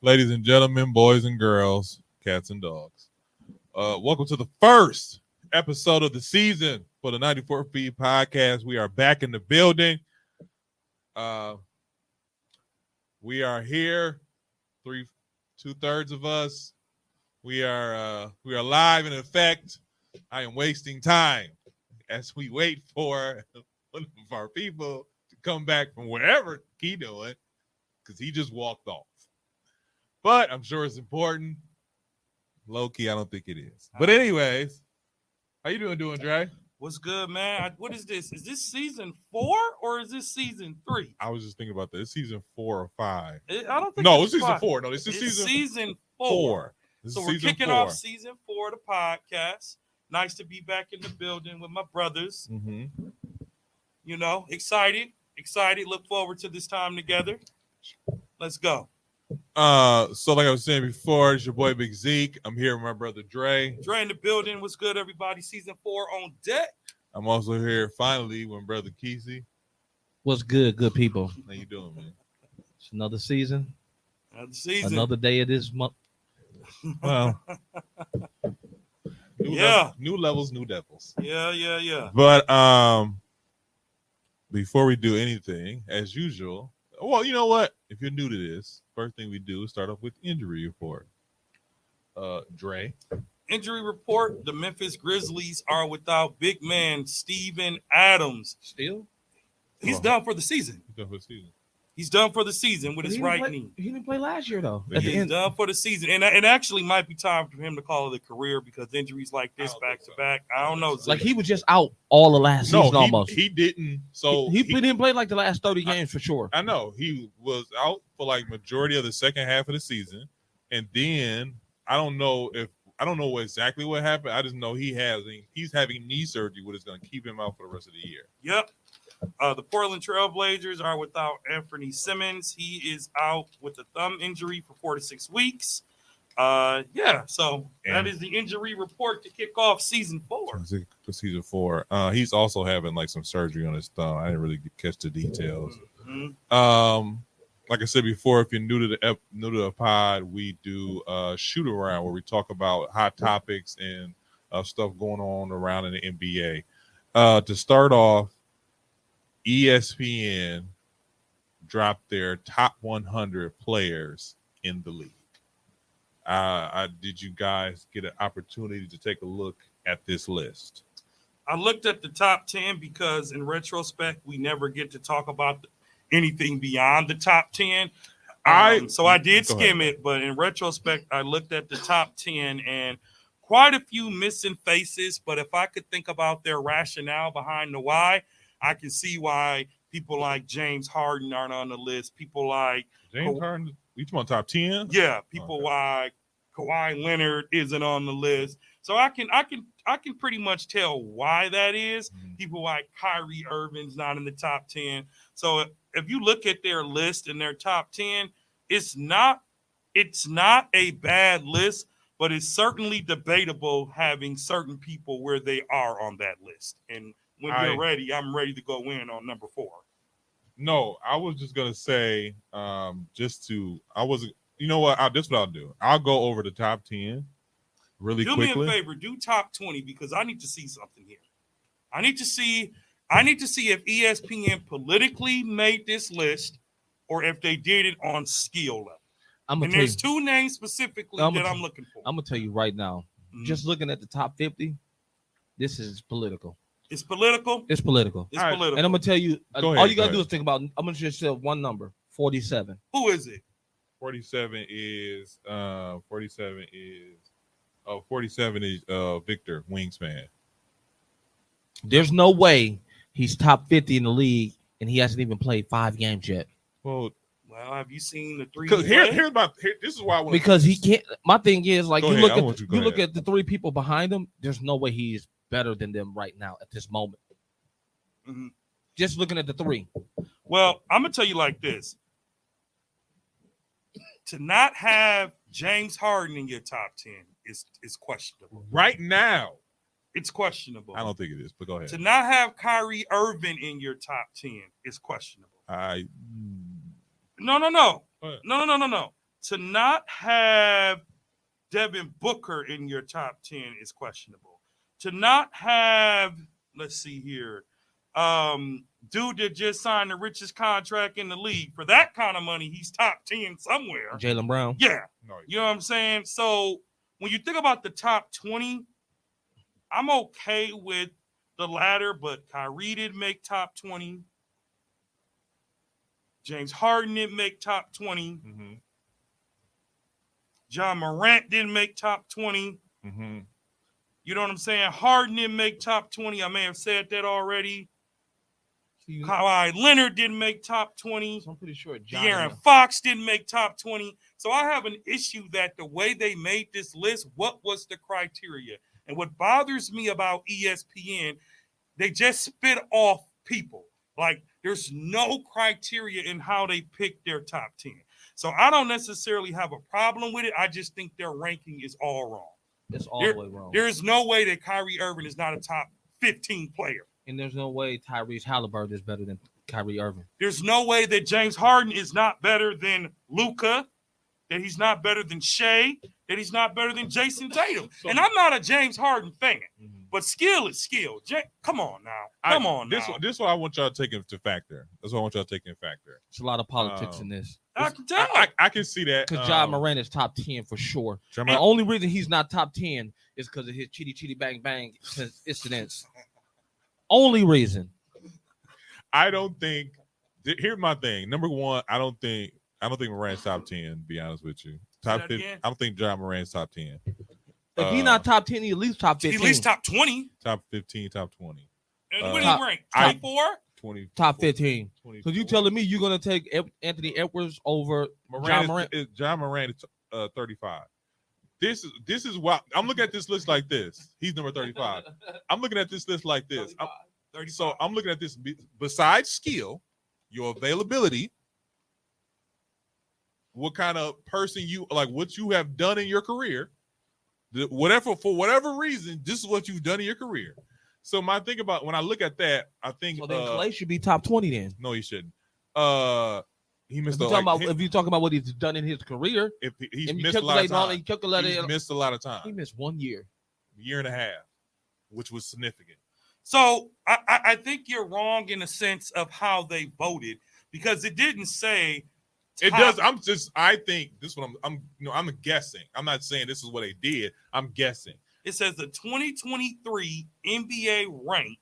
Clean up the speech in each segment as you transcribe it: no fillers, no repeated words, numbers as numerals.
Ladies and gentlemen, boys and girls, cats and dogs. Welcome to the first episode of the season for the 94 Feet Podcast. We are back in the building. Uh, we are here, two-thirds of us. We are live in effect. I am wasting time as we wait for one of our people to come back from wherever he doing, because he just walked off. But I'm sure it's important. Low key, I don't think it is. But anyways, how you doing, Dre? What's good, man? What is this? Is this season 4 or is this season 3? I was just thinking about this. It's season 4 or 5. I don't think No, it's season five. 4. No, this is It's season 4. 4. So we're kicking off season 4 of the podcast. Nice to be back in the building with my brothers. Mm-hmm. You know, excited. Look forward to this time together. Let's go. So like I was saying before, it's your boy Big Zeke. I'm here with my brother Dre. Dre in the building. What's good, everybody? Season 4 on deck. I'm also here finally with brother Kesey. What's good, good people? How you doing, man? It's another season, another day of this month. Well, new levels, new devils. Yeah. But before we do anything, as usual, well, you know what? If you're new to this, first thing we do is start off with injury report. Dre. Injury report. The Memphis Grizzlies are without big man Steven Adams. Still? He's done for the season. He's done for the season with his right knee. He didn't play last year, though. He's done for the season. And it actually might be time for him to call it a career because injuries like this back to back, I don't know. Like he was just out all the last season almost. He didn't. So he didn't play like the last 30 games for sure. I know. He was out for like majority of the second half of the season. And then I don't know exactly what happened. I just know he's having knee surgery, which is going to keep him out for the rest of the year. Yep. The Portland Trailblazers are without Anthony Simmons. He is out with a thumb injury for 4 to 6 weeks. So that is the injury report to kick off season 4. Season 4. He's also having like some surgery on his thumb. I didn't really catch the details. Mm-hmm. Like I said before, if you're new to the pod, we do shoot around where we talk about hot topics and stuff going on around in the NBA. To start off, ESPN dropped their top 100 players in the league. Did you guys get an opportunity to take a look at this list? I looked at the top 10 because in retrospect, we never get to talk about anything beyond the top 10. So I did skim it, but in retrospect, I looked at the top 10 and quite a few missing faces. But if I could think about their rationale behind the why, I can see why people like James Harden aren't on the list. People like James Harden, you talking about top 10? Yeah, people like Kawhi Leonard isn't on the list. So I can pretty much tell why that is. Mm-hmm. People like Kyrie Irving's not in the top 10. So if you look at their list and their top 10, it's not a bad list, but it's certainly debatable having certain people where they are on that list. And when you're ready, I'm ready to go in on number 4. No, I was just gonna say, this is what I'll do. I'll go over the top 10 really quickly. Do me a favor, do top 20 because I need to see something here. I need to see if ESPN politically made this list or if they did it on skill level. And there's 2 names specifically I'm looking for. I'm gonna tell you right now. Just looking at the top 50, this is political. It's political. It's political. It's political. And I'm gonna tell you, all you gotta do is think about. I'm gonna just say one number: 47. Who is it? 47 is Victor Wingspan. There's no way he's top 50 in the league, and he hasn't even played 5 games yet. Well, have you seen the 3? Because this is why I want because he can't. My thing is like you look at the 3 people behind him. There's no way he's better than them right now at this moment. Mm-hmm. Just looking at the 3. Well, I'm gonna tell you like this: to not have James Harden in your top 10 is questionable. Right now, it's questionable. I don't think it is, but go ahead. To not have Kyrie Irving in your top 10 is questionable. No. No. To not have Devin Booker in your top 10 is questionable. To not have, let's see here, dude that just signed the richest contract in the league, for that kind of money, he's top 10 somewhere. Jaylen Brown. Yeah. You know what I'm saying? So when you think about the top 20, I'm okay with the latter, but Kyrie didn't make top 20. James Harden didn't make top 20. Mm-hmm. John Morant didn't make top 20. Mm-hmm. You know what I'm saying? Harden didn't make top 20. I may have said that already. Kawhi Leonard didn't make top 20. So I'm pretty sure De'Aaron Fox didn't make top 20. So I have an issue that the way they made this list, what was the criteria? And what bothers me about ESPN, they just spit off people. Like there's no criteria in how they pick their top 10. So I don't necessarily have a problem with it. I just think their ranking is all wrong. It's all the way wrong. There is no way that Kyrie Irving is not a top 15 player. And there's no way Tyrese Halliburton is better than Kyrie Irving. There's no way that James Harden is not better than Luka, that he's not better than Shea, that he's not better than Jason Tatum. And I'm not a James Harden fan, but skill is skill. Come on now. Come on now. This is what I want y'all to take into factor. That's what I want y'all to take into factor. There's a lot of politics in this. I can tell. I can see that. Because John Morant is top 10 for sure. The only reason he's not top 10 is because of his chitty bang bang incidents. Only reason. I don't think. Here's my thing. Number one, I don't think Morant's top 10. To be honest with you, top 50. I don't think John Morant's top 10. If he's not top 10, he at least top 15. At least top 20. Top 15, top 20. And what do you rank? 24? 20. Top 15. So you telling me you're gonna take Anthony Edwards over John Morant? John Morant is 35. This is why I'm looking at this list like this. He's number 35. I'm looking at this list like this. So I'm looking at this besides skill, your availability, what kind of person you like, what you have done in your career, for whatever reason, this is what you've done in your career. So my thing about when I look at that, I think so then Clay should be top 20 then. No, he shouldn't. He missed if you're talking about what he's done in his career, if he's missed a lot of time. He's missed a lot of time. He missed 1 year. Year and a half, which was significant. So I think you're wrong in the sense of how they voted because it didn't say. It does. I think this one. I'm guessing. I'm not saying this is what they did. I'm guessing. It says the 2023 NBA rank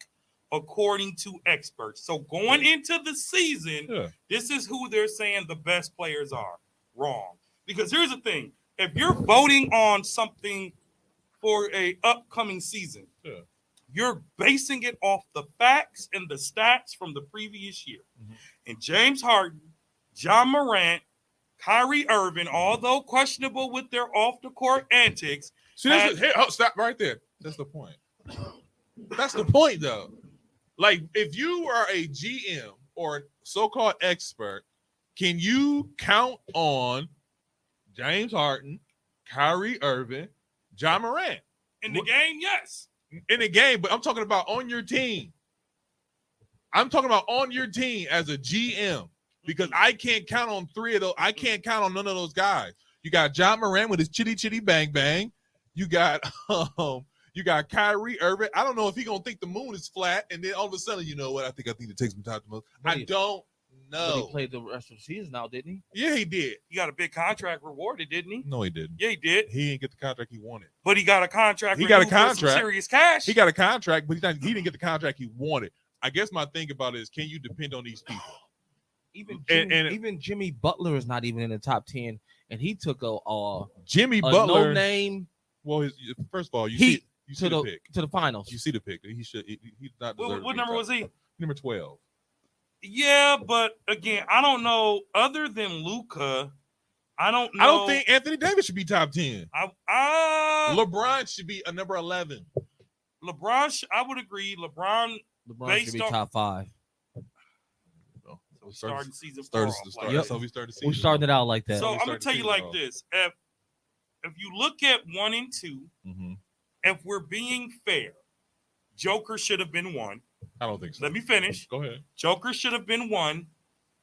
according to experts. So going into the season, this is who they're saying the best players are. Wrong. Because here's the thing. If you're voting on something for a upcoming season, you're basing it off the facts and the stats from the previous year. And James Harden, John Morant, Kyrie Irving, although questionable with their off-the-court antics. Stop right there. That's the point. That's the point, though. Like, if you are a GM or so-called expert, can you count on James Harden, Kyrie Irving, John Morant? In the game, yes. In the game, but I'm talking about on your team. I'm talking about on your team as a GM because I can't count on three of those. I can't count on none of those guys. You got John Morant with his chitty bang bang. You got Kyrie Irving. I don't know if he's gonna think the moon is flat, and then all of a sudden, you know what? I think it takes some time to move. I don't know. But he played the rest of the season now, didn't he? Yeah, he did. He got a big contract rewarded, didn't he? No, he didn't. Yeah, he did. He didn't get the contract he wanted. But he got a contract. He got a contract. For some serious cash. He got a contract, but he didn't get the contract he wanted. I guess my thing about it is, can you depend on these people? Even Jimmy Butler is not even in the top 10, and he took a Jimmy Butler no name. Well, first of all, you see the pick to the finals. You see the pick. He's not. What number was he? Number 12. Yeah, but again, I don't know. Other than Luka, I don't know. I don't think Anthony Davis should be top 10. LeBron should be a number 11. I would agree. LeBron should be top 5. So starting season. So we started. We started it out like that. So I'm gonna tell you like this: if you look at 1 and 2, if we're being fair, Joker should have been 1. I don't think so. Let me finish. Go ahead. Joker should have been 1.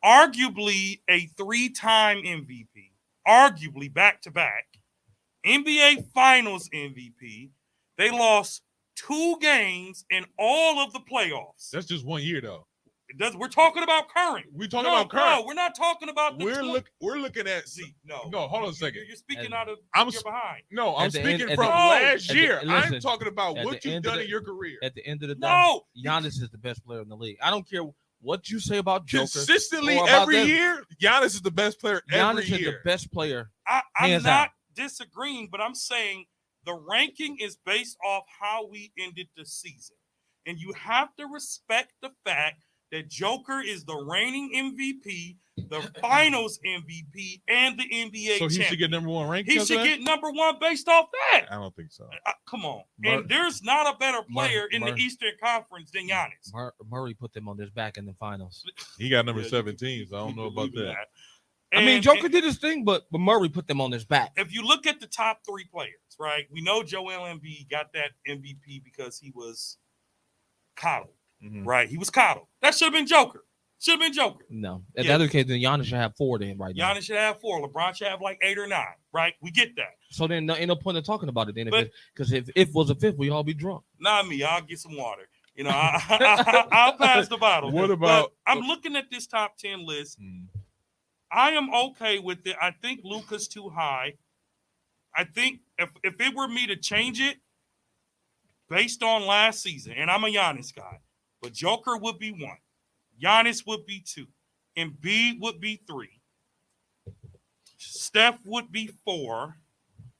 Arguably a 3-time MVP. arguably back-to-back, NBA Finals MVP. They lost 2 games in all of the playoffs. That's just 1 year, though. We're talking about current. We're talking about current. No, we're not talking about the We're looking at. No, hold on a second. You're speaking out of you're behind. No, I'm speaking from last year. I'm talking about what you've done in your career. At the end of the day, Giannis is the best player in the league. I don't care what you say about Joker. Consistently every year, Giannis is the best player every year. Giannis is the best player. I'm not disagreeing, but I'm saying the ranking is based off how we ended the season. And you have to respect the fact that Joker is the reigning MVP, the Finals MVP, and the NBA So he champion. should get number 1 ranking? He should get number 1 based off that. I don't think so. Come on. And there's not a better player in the Eastern Conference than Giannis. Murray put them on his back in the finals. He got number 17, so I don't know about that. I mean, Joker did his thing, but Murray put them on his back. If you look at the top 3 players, right, we know Joel Embiid got that MVP because he was coddled. Mm-hmm. Right, he was coddled. That should have been Joker. No, in the other case, then Giannis should have 4 then right now. Giannis should have 4. LeBron should have like 8 or 9. Right, we get that. So then, ain't no point in talking about it then, because if it was a 5th, we all be drunk. Not me. I'll get some water. You know, I'll pass the bottle. What about? But I'm looking at this top 10 list. I am okay with it. I think Luka's too high. I think if it were me to change it based on last season, and I'm a Giannis guy. But Joker would be 1. Giannis would be 2. Embiid would be 3. Steph would be 4.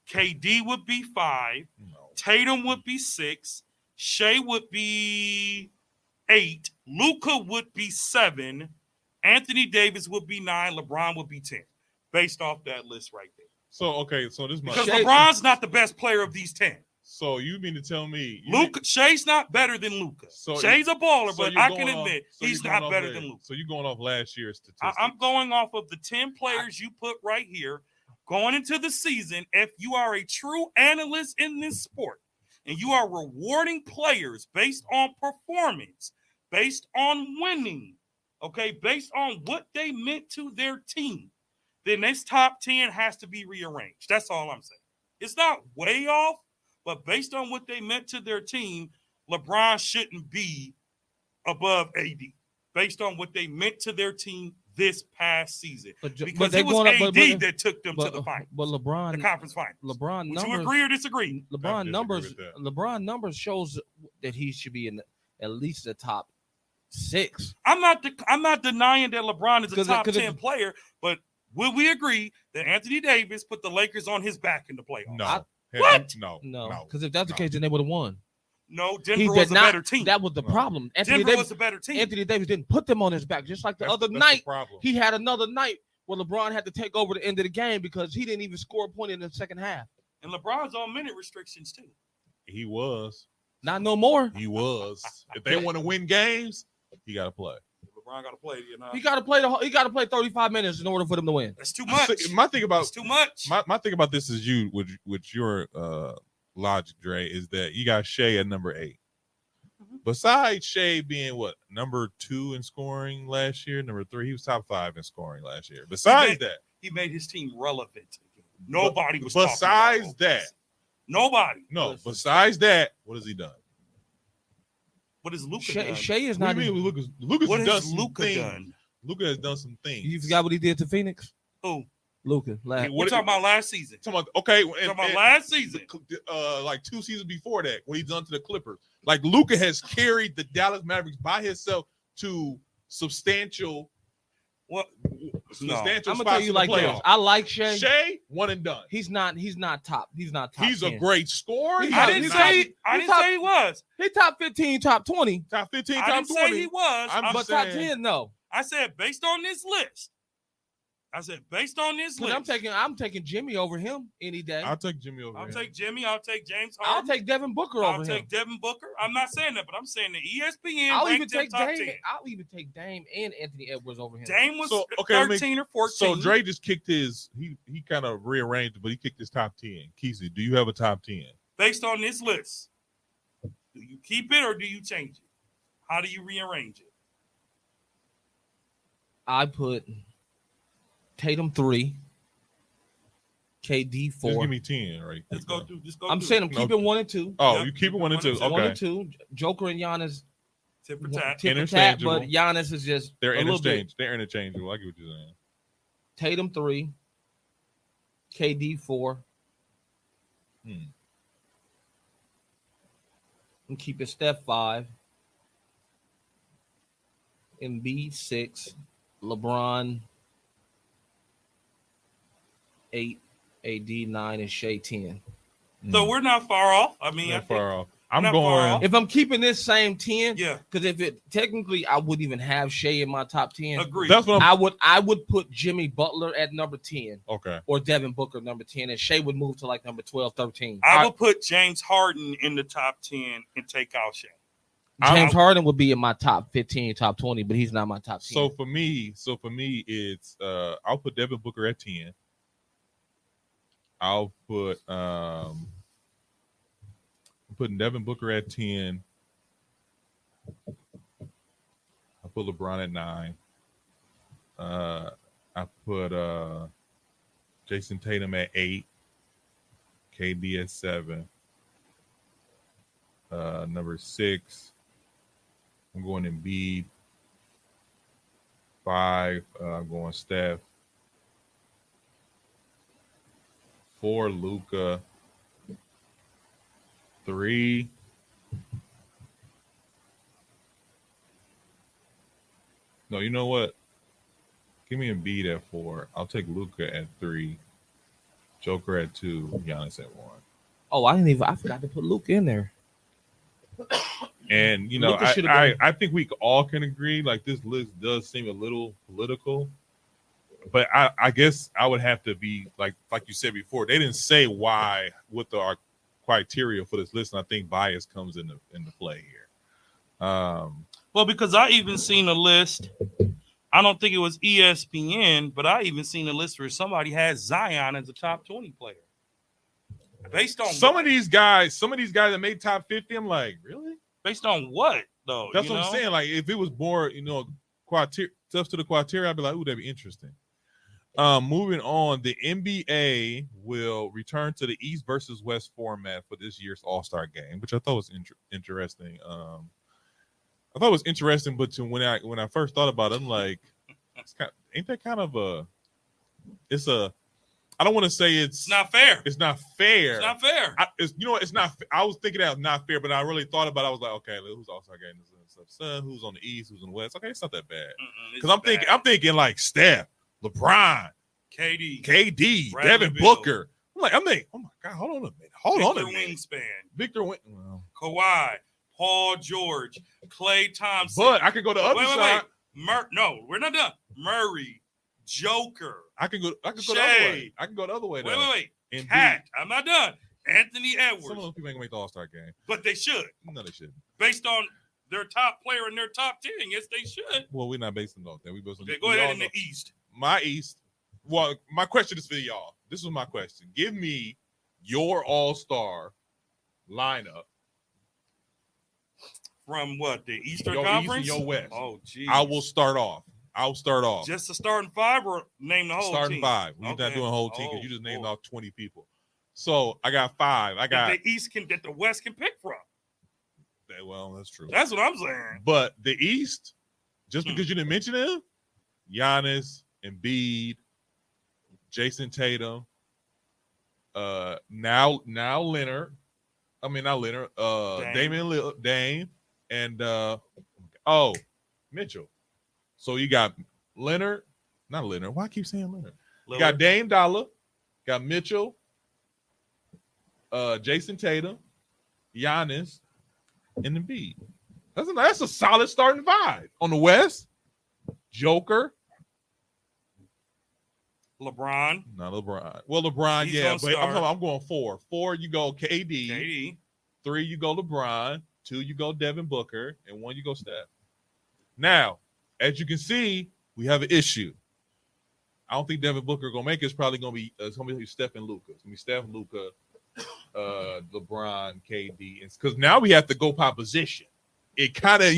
KD would be 5. No. Tatum would be 6. Shea would be 8. Luka would be 7. Anthony Davis would be 9. LeBron would be 10. Based off that list right there. So this because LeBron's not the best player of these 10. So you mean to tell me Shea's not better than Luka. Shea's a baller, but I can admit he's not better than Luka. So you're going off last year's statistics. I'm going off of the 10 players you put right here going into the season. If you are a true analyst in this sport and you are rewarding players based on performance, based on winning, okay, based on what they meant to their team, then this top 10 has to be rearranged. That's all I'm saying. It's not way off. But based on what they meant to their team, LeBron shouldn't be above AD. Based on what they meant to their team this past season, because it was AD that took them to the finals. But LeBron, the conference finals. LeBron Would numbers. You agree or disagree? LeBron numbers shows that he should be in at least the top 6. I'm not denying that LeBron is a top 10 player, but will we agree that Anthony Davis put the Lakers on his back in the playoffs? No. What? No. Because if that's the case, then they would have won. No, Denver was a better team. That was the problem. Denver was a better team. Anthony Davis didn't put them on his back. Just like the other night, he had another night where LeBron had to take over the end of the game because he didn't even score a point in the second half. And LeBron's on minute restrictions too. He was. Not no more. He was. If they want to win games, he got to play. LeBron got to play. He got to play. He got to play 35 minutes in order for them to win. That's too much. My thing about too much. My thing about this is with your logic, Dre, is that you got Shea at number 8. Mm-hmm. Besides Shea being number 2 in scoring last year, number 3, he was top 5 in scoring last year. Besides that, he made his team relevant. Nobody was. Besides that, nobody. No. Besides that, what has he done? What is Luka done? Shea is not. What do you mean Luka's what done has some Luka things. Done? Luka has done some things. You forgot what he did to Phoenix? Who? Luka. We're talking about last season. Last season. Like 2 seasons before that, what he done to the Clippers. Like Luka has carried the Dallas Mavericks by himself to substantial. I'm gonna tell you like this. I like Shea. Shea, one and done. He's not top. He's not top. He's 10. a great scorer. I didn't say he was. He top 15, top 20. Top 15, top 20. I didn't say he was. But top 10, no. I said based on this list. I'm taking Jimmy over him any day. I'll take Jimmy over him. I'll take Jimmy. I'll take James Harden. I'll take Devin Booker over him. I'll take Devin Booker. I'm not saying that, but I'm saying the ESPN. I'll even take top Dame. 10. I'll even take Dame and Anthony Edwards over him. Dame was 13 or 14. So Dre just kicked his. He kind of rearranged it, but he kicked his top 10. Kesey, do you have a top 10 based on this list? Do you keep it or do you change it? How do you rearrange it? I put Tatum 3, KD Just 4. give me 10, right? Let's go through. Just go. I'm through. saying I'm No. keeping 1 and 2. Oh, Yep, you keep it 1 and 2. keep it 1 Okay. and 2. Joker and Giannis Tip for tat. tip for tat, but Interchangeable. Giannis is just They're a little bit. interchangeable. They're interchangeable. I get what you're saying. Tatum 3. KD 4. And keep it Steph 5. Embiid 6. LeBron 8. AD 9 and Shea 10. So we're not far off. I mean, I Not think, far off. I'm not far going. off. If I'm keeping this same 10, yeah, because if it technically I wouldn't even have Shea in my top 10. agree. That's what I'm. I would put Jimmy Butler at number 10 Okay. or Devin Booker number 10, and Shea would move to like number 12, 13. I would put James Harden in the top 10 and take out Shea. James Harden would be in my top 15, top 20, but he's not my top 10. So for me, it's I'll put Devin Booker at 10. I'll put I'm putting Devin Booker at 10. I put LeBron at 9. I put Jason Tatum at 8. KD at 7. Number 6. I'm going Embiid. 5. I'm going Steph. 4. Luka. 3. No, you know what? Give me Embiid at 4. I'll take Luka at 3. Joker at 2. Giannis at 1. Oh, I forgot to put Luke in there. And you know, Luka should've been- I think we all can agree like this list does seem a little political, but I guess I would have to be like you said before. They didn't say why what our criteria for this list, and I think bias comes into play here. Well, because I even seen a list. I don't think it was ESPN, but I even seen a list where somebody has Zion as a top 20 player. Based on some of these guys that made top 50, I'm like, really? Based on what though? That's what I'm saying. Like, if it was more, stuff to the criteria, I'd be like, ooh, that'd be interesting. Moving on, the NBA will return to the East versus West format for this year's All-Star game, which I thought was interesting. I thought it was interesting, but when I first thought about it, I'm like, ain't that kind of I don't want to say it's not fair. It's not fair. It's not fair. It's not. I was thinking that was not fair, but I really thought about it. I was like, okay, who's All-Star game? Who's on the East? Who's on the West? Okay, it's not that bad. Because I'm thinking like Steph, LeBron, KD, Devin Booker. I'm thinking, oh my God, hold on a minute. Victor Wingspan. Well, Kawhi, Paul George, Klay Thompson. But I could go to the other side. No, we're not done. Murray, Joker. I can go the other way. I can go the other way. Wait. Cat. I'm not done. Anthony Edwards. Some of those people ain't gonna make the All-Star game. But they should. No, they shouldn't. Based on their top player in their top 10, yes, they should. Well, we're not basing on that. Okay, go ahead in the East. My East. Well, my question is for y'all. This is my question. Give me your All-Star lineup. From what? The Eastern your Conference? East and your West. Oh, geez. I'll start off. Just the starting 5 or name the whole starting team? 5. We're not doing a whole team because you just named off 20 people. So I got 5. I got that the West can pick from. Well, that's true. That's what I'm saying. But the East, just because you didn't mention him, Giannis, Embiid, Jason Tatum, now Leonard. I mean not Leonard. Dame, and Mitchell. So you got Leonard, not Leonard. Why I keep saying Leonard? You got Dame Dollar, got Mitchell, Jason Tatum, Giannis, and Embiid. That's a solid starting 5. On the West, Joker. LeBron. Not LeBron. Well, LeBron, He's yeah, but I'm going 4. 4, you go KD. 3, you go LeBron. 2, you go Devin Booker. And 1, you go Steph. Now, as you can see, we have an issue. I don't think Devin Booker gonna make it. It's probably gonna be Steph and Luka. It's gonna be Steph, Luka, LeBron, KD. It's because now we have to go by position. It kind of,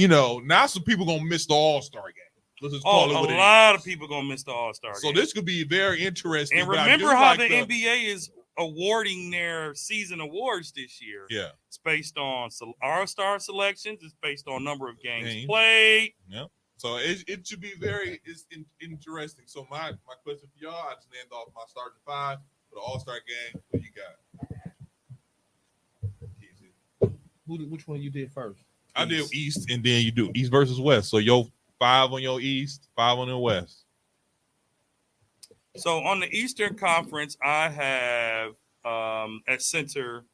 now some people gonna miss the All-Star game. Let's just Oh, call it a what it lot is. of people gonna miss the All-Star So game. this could be very interesting. And but I remember do how like the NBA is awarding their season awards this year. Yeah. It's based on All-Star selections. It's based on number of games Games. played. Yeah. So it should be very interesting. So my question for y'all, I just named off my starting five for the All-Star game. What you got? Which one you did first? I did East, and then you do East versus West. So your 5 on your East, 5 on your West. So on the Eastern Conference, I have at center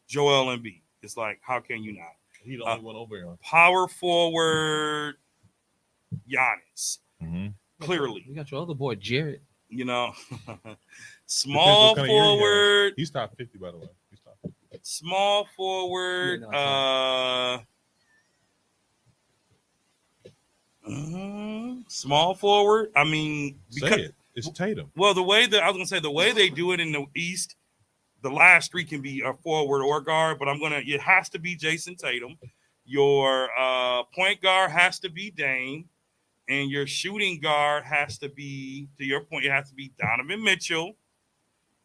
Joel Embiid. It's like, how can you not? He the only one over here. Power forward Giannis. Mm-hmm. Clearly. You got your other boy Jared. You know, small forward. He's top 50, by the way. He's top 50. Small forward. Small forward. I mean, because it's Tatum. Well, the way they do it in the East, the last three can be a forward or guard, but it has to be Jason Tatum. Your point guard has to be Dame, and your shooting guard has to be, to your point, it has to be Donovan Mitchell,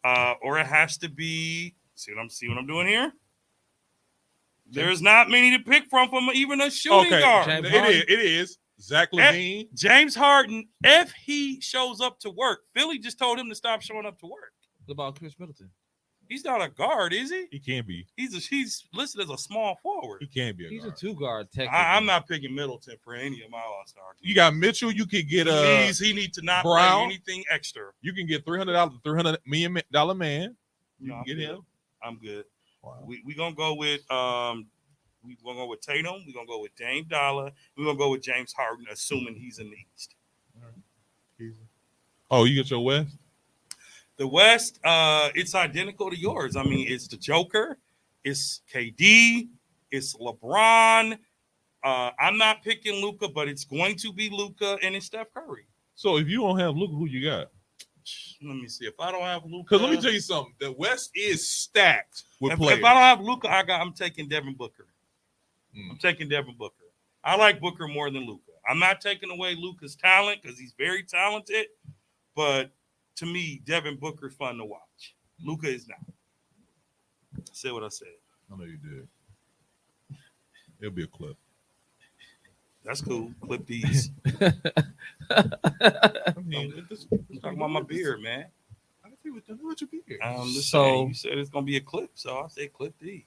or it has to be. See what I'm doing here? There's not many to pick from even a shooting guard. It is. Zach LaVine. James Harden, if he shows up to work, Philly just told him to stop showing up to work. What about Chris Middleton? He's not a guard, is he? He can be. He's listed as a small forward. He can be. He's a 2-guard. I'm not picking Middleton for any of my All-Star teams. You got Mitchell. You could get he needs to not Brown. play anything extra. You can get $300 million man. You can get him. I'm good. Wow. We gonna go with we're gonna go with Tatum. We're gonna go with Dame Dollar. We're gonna go with James Harden, assuming he's in the East. Oh, you get your West? The West, it's identical to yours. I mean, it's the Joker, it's KD, it's LeBron. I'm not picking Luka, but it's going to be Luka and it's Steph Curry. So if you don't have Luka, who you got? Let me see. If I don't have Luka, because let me tell you something. The West is stacked with players. If I don't have Luka, I'm taking Devin Booker. I'm taking Devin Booker. I like Booker more than Luka. I'm not taking away Luka's talent because he's very talented, but to me, Devin Booker's fun to watch. Luka is not. I said what I said. I know you did. It'll be a clip. That's cool. Clip these. I mean, talking about my beard, man. I don't think we're done with your beard. So you said it's gonna be a clip, so I said clip these.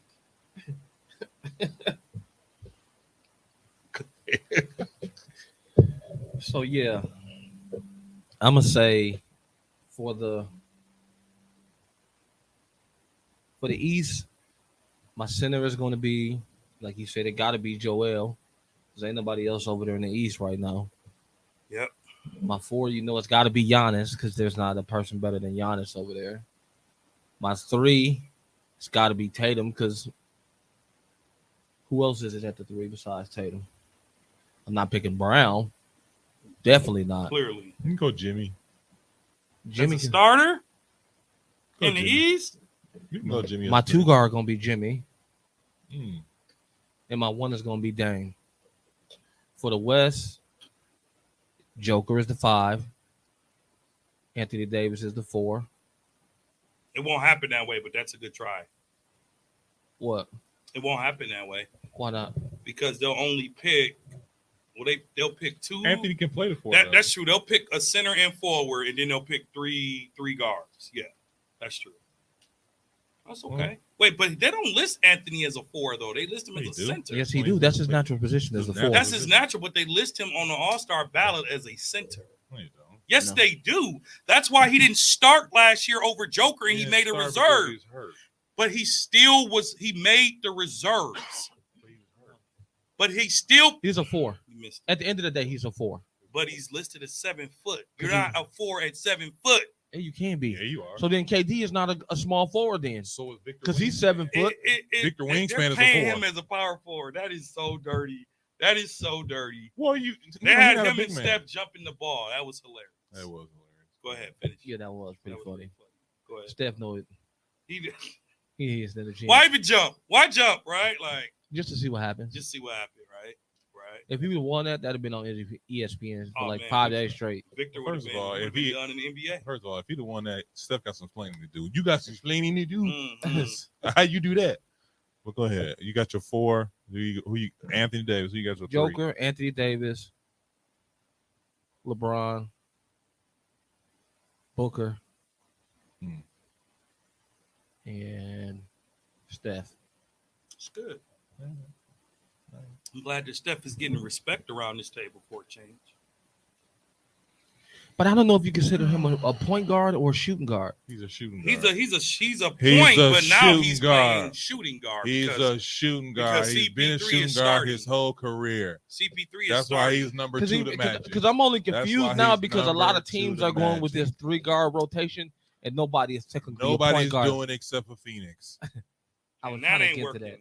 So yeah, I'm gonna say for the East, my center is going to be, like you said, it got to be Joel, because ain't nobody else over there in the East right now. Yep. My 4, it's got to be Giannis, because there's not a person better than Giannis over there. My 3, it's got to be Tatum, because who else is it at the 3 besides Tatum? I'm not picking Brown. Definitely not. Clearly. You can go Jimmy. Jimmy can starter go in Jimmy. the East. You can go Jimmy. My 2 guard gonna be Jimmy, and my 1 is gonna be Dame. For the West, Joker is the 5. Anthony Davis is the 4. It won't happen that way, but that's a good try. What? It won't happen that way. Why not? Because they'll only pick. Well, they'll pick 2. Anthony can play the 4. That's true. They'll pick a center and forward, and then they'll pick three guards. Yeah, that's true. That's okay. Wait, but they don't list Anthony as a 4, though. They list him as a center. Yes, he do. That's his natural position as a 4. That's his natural, but they list him on the All-Star ballot as a center. No, you don't. Yes, they do. That's why he didn't start last year over Joker, and he made a reserve. But he still was. He made the reserves. But he's a 4. At the end of the day, he's a 4. But he's listed as 7 foot. You're not a 4 at 7 foot. Yeah, you can be. Yeah, you are. So then KD is not a small forward then. So is Victor. Because he's 7 foot. Victor Wingspan is a 4. Paying him as a power forward. That is so dirty. That is so dirty. Well, they had him and Steph jumping the ball. That was hilarious. That was hilarious. Go ahead, finish. Yeah, that was pretty funny. Go ahead. Steph knows it. He is the genius. Why even jump? Why jump? Right? Like just to see what happens. Just see what happened. Right? If he would have won that, that'd have been on ESPN for Oh, like man. 5 days straight. Victor would have First of been, all, would've if been he- done in the NBA. First of all, if he'd have won that, Steph got some explaining to do. You got some explaining to do. Mhm. How you do that? But go ahead. You got your 4. Who you Anthony Davis. Who you got your 3? Joker, Anthony Davis, LeBron, Booker, Hmm. and Steph. It's good. I'm glad that Steph is getting respect around this table for a change. But I don't know if you consider him a point guard or a shooting guard. He's a shooting guard. He's a point, He's a but now he's shooting guard. playing shooting guard. He's because a shooting guard. because He's been a CP3 shooting is guard starting. his whole career. CP3 is That's why starting. he's number 2 to Magic. Because I'm only That's confused why now he's because a lot number of teams 2 to are going with Magic. this 3-guard rotation, and nobody is technically a point Nobody's guard. doing it except for Phoenix. I was And that trying to ain't get to working. that.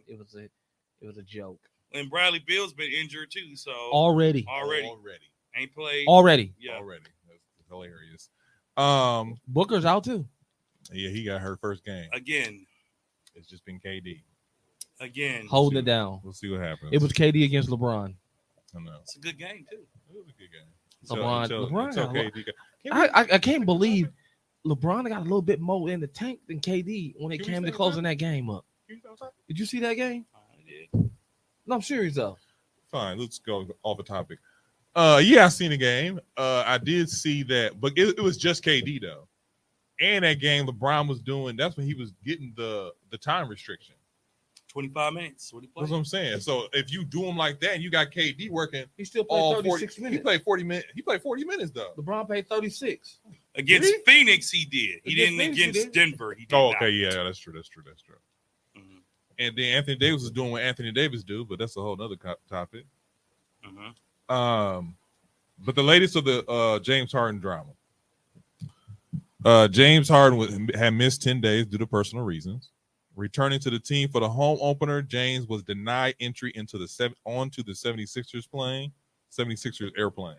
It was a joke. And Bradley Beal's been injured too, so Already. ain't played. Already. Yeah. Already. That's hilarious. Booker's out too. Yeah, he got hurt first game. Again. It's just been KD. Holding it down. We'll see what happens. It was KD against LeBron. I know. It's a good game too. It was a good game. LeBron got a lot- KD got- I can't believe LeBron got a little bit more in the tank than KD when it Can we came say to closing that game up. Did you see that game? I did. No, I'm serious though. Fine, let's go off the topic. Yeah, I seen the game. I did see that, but it was just KD though. And that game, LeBron was doing. That's when he was getting the time restriction. 25 minutes. What he That's played. what I'm saying. So if you do him like that, and you got KD working He still played all 36 40. minutes. He played 40 minutes. He played 40 minutes though. LeBron played 36. Against Did Phoenix, he did. He Against didn't Phoenix, he against did. Denver. He did Oh, not. okay, yeah, that's true. Mhm. And then Anthony Davis is doing what Anthony Davis do, but that's a whole nother topic. Mhm. But the latest of the James Harden drama. James Harden had missed 10 days due to personal reasons. Returning to the team for the home opener, James was denied entry into onto the 76ers airplane.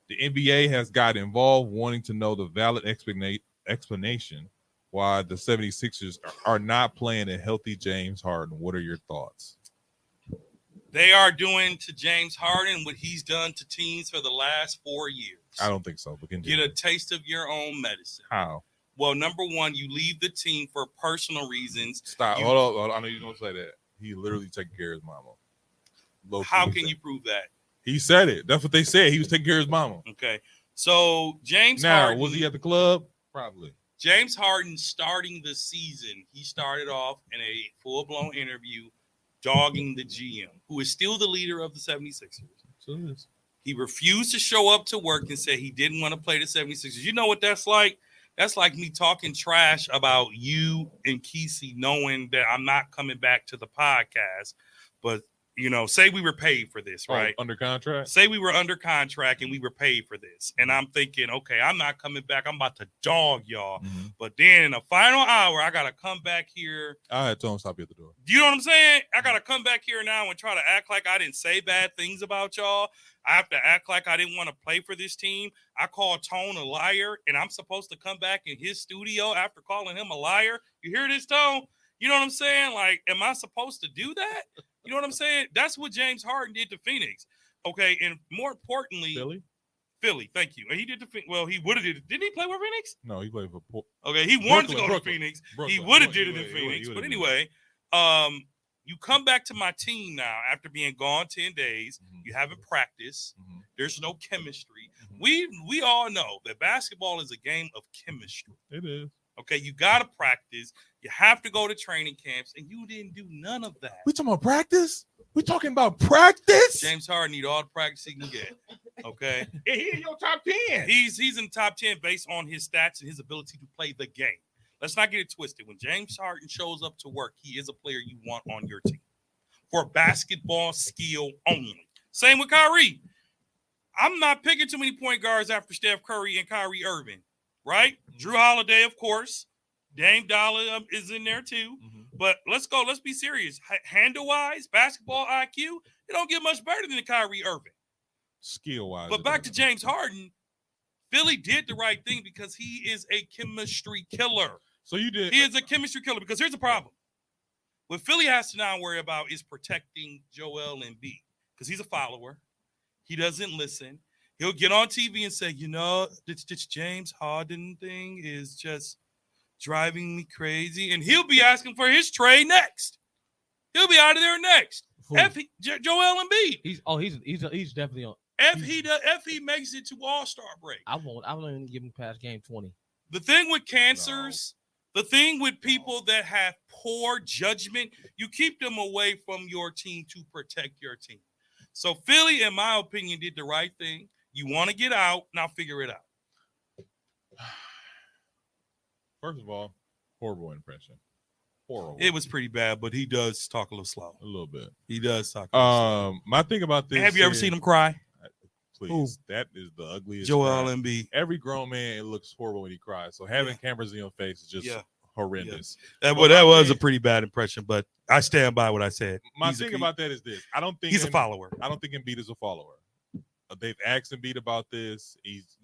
The NBA has got involved, wanting to know the valid explanation why the 76ers are not playing a healthy James Harden. What are your thoughts? They are doing to James Harden what he's done to teams for the last 4 years. I don't think so. But Get a taste of your own medicine. How? Well, number one, you leave the team for personal reasons. Stop. You- Hold on. I know you're gonna say that. He literally taking care of his mama. Low-key, How he can said- you prove that? He said it. That's what they said. He was taking care of his mama. Okay. So James Now, Harden, was he at the club? Probably. James Harden starting the season, he started off in a full-blown interview dogging the GM, who is still the leader of the 76ers. So it is. He refused to show up to work and said he didn't want to play the 76ers. You know what that's like? That's like me talking trash about you and Kesey, knowing that I'm not coming back to the podcast. But, you know, say we were paid for this, right? Oh, under contract? Say we were under contract and we were paid for this. And I'm thinking, okay, I'm not coming back. I'm about to dog y'all. Mhm. But then in the final hour, I got to come back here. I had told him stop you at the door. You know what I'm saying? I got to come back here now and try to act like I didn't say bad things about y'all. I have to act like I didn't want to play for this team. I call Tone a liar, and I'm supposed to come back in his studio after calling him a liar. You hear this, Tone? You know what I'm saying? Like, am I supposed to do that? You know what I'm saying? That's what James Harden did to Phoenix. Okay, and more importantly, Philly. Thank you. And he did well, he would have did it. Didn't he play with Phoenix? No, he played for Okay, he wanted to go to Brooklyn. Phoenix. He Brooklyn. would have He did it would- in he would- Phoenix. he would But have anyway, you come back to my team now after being gone 10 days. Mhm. You haven't practiced. Mhm. There's no chemistry. Mhm. We all know that basketball is a game of chemistry. It is. Okay, you got to practice. You have to go to training camps, and you didn't do none of that. We talking about practice? We talking about practice? James Harden need all the practice he can get. Okay, Yeah, he in your top 10. he's in the top 10 based on his stats and his ability to play the game. Let's not get it twisted. When James Harden shows up to work, he is a player you want on your team for basketball skill only. Same with Kyrie. I'm not picking too many point guards after Steph Curry and Kyrie Irving, right? Drew Holiday, of course. Dame Dollar is in there too. Mhm. But let's go. Let's be serious. Handle-wise, basketball IQ, it don't get much better than Kyrie Irving. Skill wise. But back to James Harden, Philly did the right thing because he is a chemistry killer. So you did. He is a chemistry killer because here's the problem. What Philly has to now worry about is protecting Joel Embiid because he's a follower. He doesn't listen. He'll get on TV and say, this James Harden thing is just driving me crazy. And he'll be asking for his trade next. He'll be out of there next. Joel Embiid. He's definitely on. If he makes it to All-Star break. I won't even give him past game 20. The thing with cancers, the thing with people that have poor judgment, you keep them away from your team to protect your team. So Philly, in my opinion, did the right thing. You want to get out, now figure it out. First of all, horrible impression. Horrible. It was pretty bad, but he does talk a little slow. A little bit. He does talk a little slow. My thing about this. Have you ever seen him cry? Please. That is the ugliest. Joel cry. Embiid. Every grown man, it looks horrible when he cries. So having cameras in your face is just horrendous. That was a pretty bad impression, but I stand by what I said. My thing about that is this. I don't think he's a follower. I don't think Embiid is a follower. They've asked Embiid about this. He's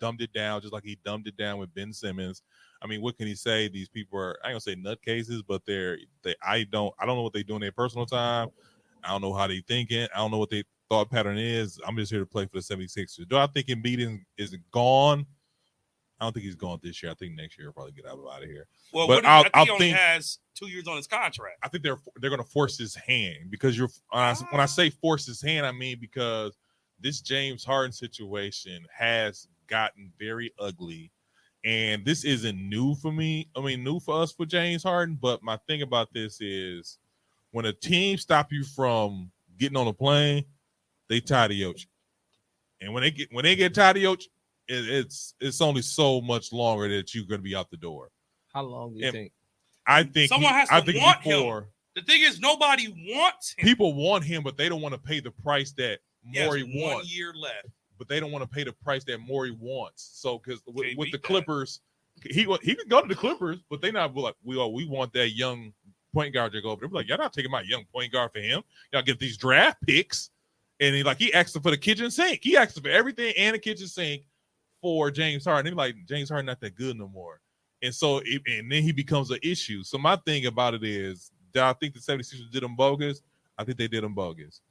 dumbed it down just like he dumbed it down with Ben Simmons. I mean, what can he say? These people are, I ain't gonna say nutcases, but I don't know what they do in their personal time. I don't know how they thinking. I don't know what their thought pattern is. I'm just here to play for the 76ers. Do I think Embiid is gone? I don't think he's gone this year. I think next year he'll probably get out of here. Well, but I think he only has 2 years on his contract. I think they're going to force his hand because when I say force his hand, I mean because this James Harden situation has gotten very ugly, and this isn't new for me. I mean, new for us for James Harden. But my thing about this is when a team stop you from getting on a plane, they tie the Yoch. And when they get tied to Yoch, it's only so much longer that you're going to be out the door. How long do you think? I think someone has to want him. The thing is, nobody wants him. People want him, but they don't want to pay the price that Morey wants. 1 year left, but they don't want to pay the price that Morey wants. So, because with the Clippers, he could go to the Clippers, but they not like we want that young point guard to go over. They're like, y'all not taking my young point guard for him. Y'all get these draft picks, and he asked for the kitchen sink. He asked for everything and the kitchen sink for James Harden. They're like, James Harden not that good no more. And so, and then he becomes an issue. So my thing about it is, do I think the 76ers did him bogus? I think they did him bogus.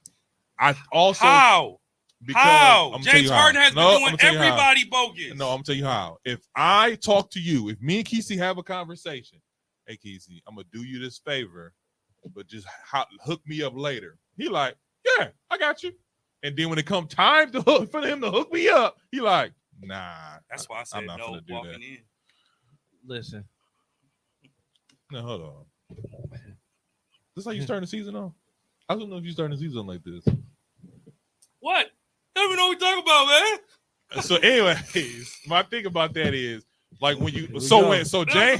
I also how? James Harden has been doing everybody bogus. No, I'm gonna tell you how. If I talk to you, if me and Kesey have a conversation, hey Kesey, I'm gonna do you this favor, but just hook me up later. He like, yeah, I got you. And then when it come time for him to hook me up, he like, nah. That's why I said no walking in. Listen. No, hold on. This is how you start the season off? I don't know if you start the season like this. What? I don't even know what we're talking about, man. So, anyways, my thing about that is like when you James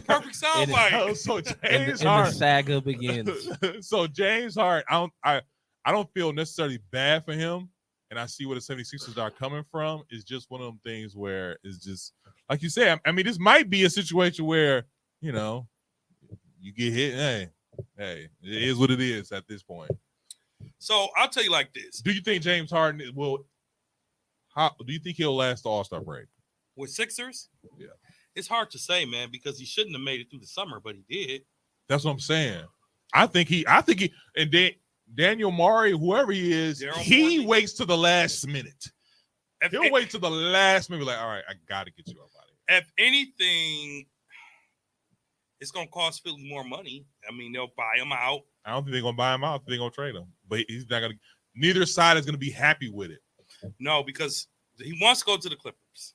perfect soundbite. So James Harden, the saga begins. So James Harden, I don't feel necessarily bad for him, and I see where the 76ers are coming from. It's just one of them things where it's just like you said. I mean, this might be a situation where you get hit. Hey, it is what it is at this point. So I'll tell you like this: do you think James Harden will? How do you think he'll last the All-Star break with Sixers? Yeah, it's hard to say, man, because he shouldn't have made it through the summer, but he did. That's what I'm saying. I think he, and then Daniel Morey, whoever he is, he waits to the last minute. He'll wait to the last minute, like, all right, I got to get you up out of here. If anything, it's going to cost Philly more money. I mean, they'll buy him out. I don't think they're going to buy him out. They're going to trade him. But he's not going to, neither side is going to be happy with it. No, because he wants to go to the Clippers.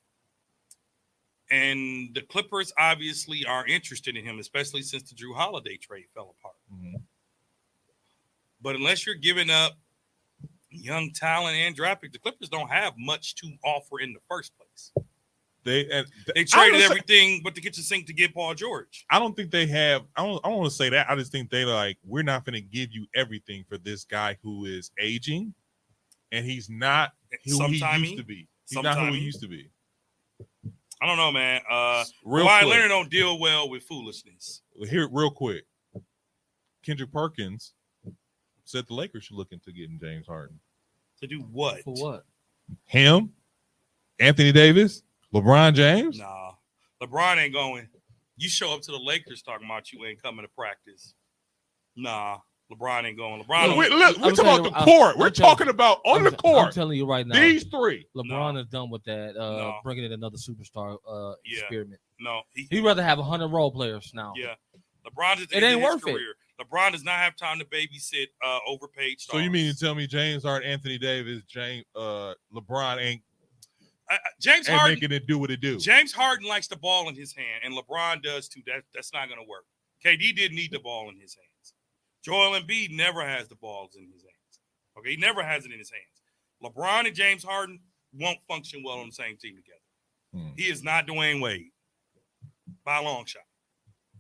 And the Clippers obviously are interested in him, especially since the Drew Holiday trade fell apart. Mm-hmm. But unless you're giving up young talent and draft pick, the Clippers don't have much to offer in the first place. They traded everything but the kitchen sink to get Paul George. I don't think they have. I don't want to say that. I just think they're like, we're not going to give you everything for this guy who is aging, and he's not who he used to be. He's not who he used to be. I don't know, man. Kawhi Leonard don't deal well with foolishness. Here, real quick. Kendrick Perkins said the Lakers should look into getting James Harden. To do what? For what? Him, Anthony Davis, LeBron James? Nah. LeBron ain't going. You show up to the Lakers talking about you ain't coming to practice. Nah. LeBron ain't going. LeBron. We're I'm talking telling about you, the court. We're I'm telling- talking about on the I'm court. telling you right now, These three. LeBron No. is done with that. No. Bringing in another superstar Yeah. experiment. No, He'd rather have 100 role players now. Yeah, LeBron just It ain't worth it. career. LeBron does not have time to babysit overpaid stars. So you mean to tell me James Harden, Anthony Davis, LeBron ain't James Harden? making it do what it do? James Harden likes the ball in his hand, and LeBron does too. That's not going to work. KD didn't need the ball in his hands. Joel Embiid never has the balls in his hands. Okay, he never has it in his hands. LeBron and James Harden won't function well on the same team together. He is not Dwayne Wade by a long shot.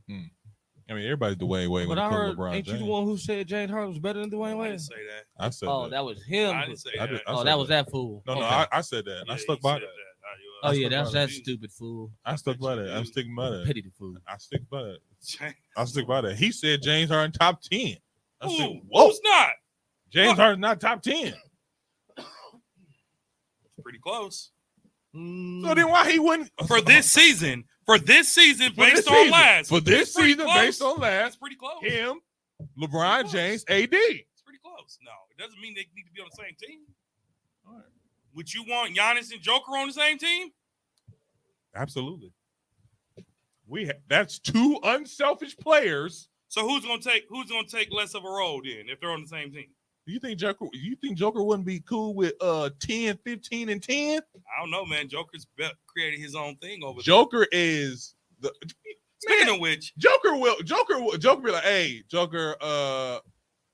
I mean, everybody's Dwayne Wade when But it I comes heard, to LeBron ain't you James. the one who said James Harden was better than Dwayne I Wade? didn't say that. I said Oh, that. that was him. I didn't say I that. did- I Oh, said that was that fool. No, Okay. I said that. I Yeah, stuck you by said that. Oh yeah, stuck by that's that. stupid fool. I stuck by that. I'm you- sticking by that. Pity the fool. I stick by that. James- I stick by that. He said James Harden top 10. I Who? said, whoa, Who's not? James Look. Harden not top 10. It's pretty close. So then why he wouldn't For this season, based this on season. last. For this It's pretty season, close. based on That's last, pretty close. him, LeBron close. James, AD. It's pretty close. No, it doesn't mean they need to be on the same team. All right. Would you want Giannis and Joker on the same team? Absolutely. That's two unselfish players. So who's gonna take less of a role then if they're on the same team? You think Joker wouldn't be cool with 10, 15, and 10? I don't know, man. Joker's created his own thing over Joker is the there. Speaking man, of which, Joker be like, hey, Joker, why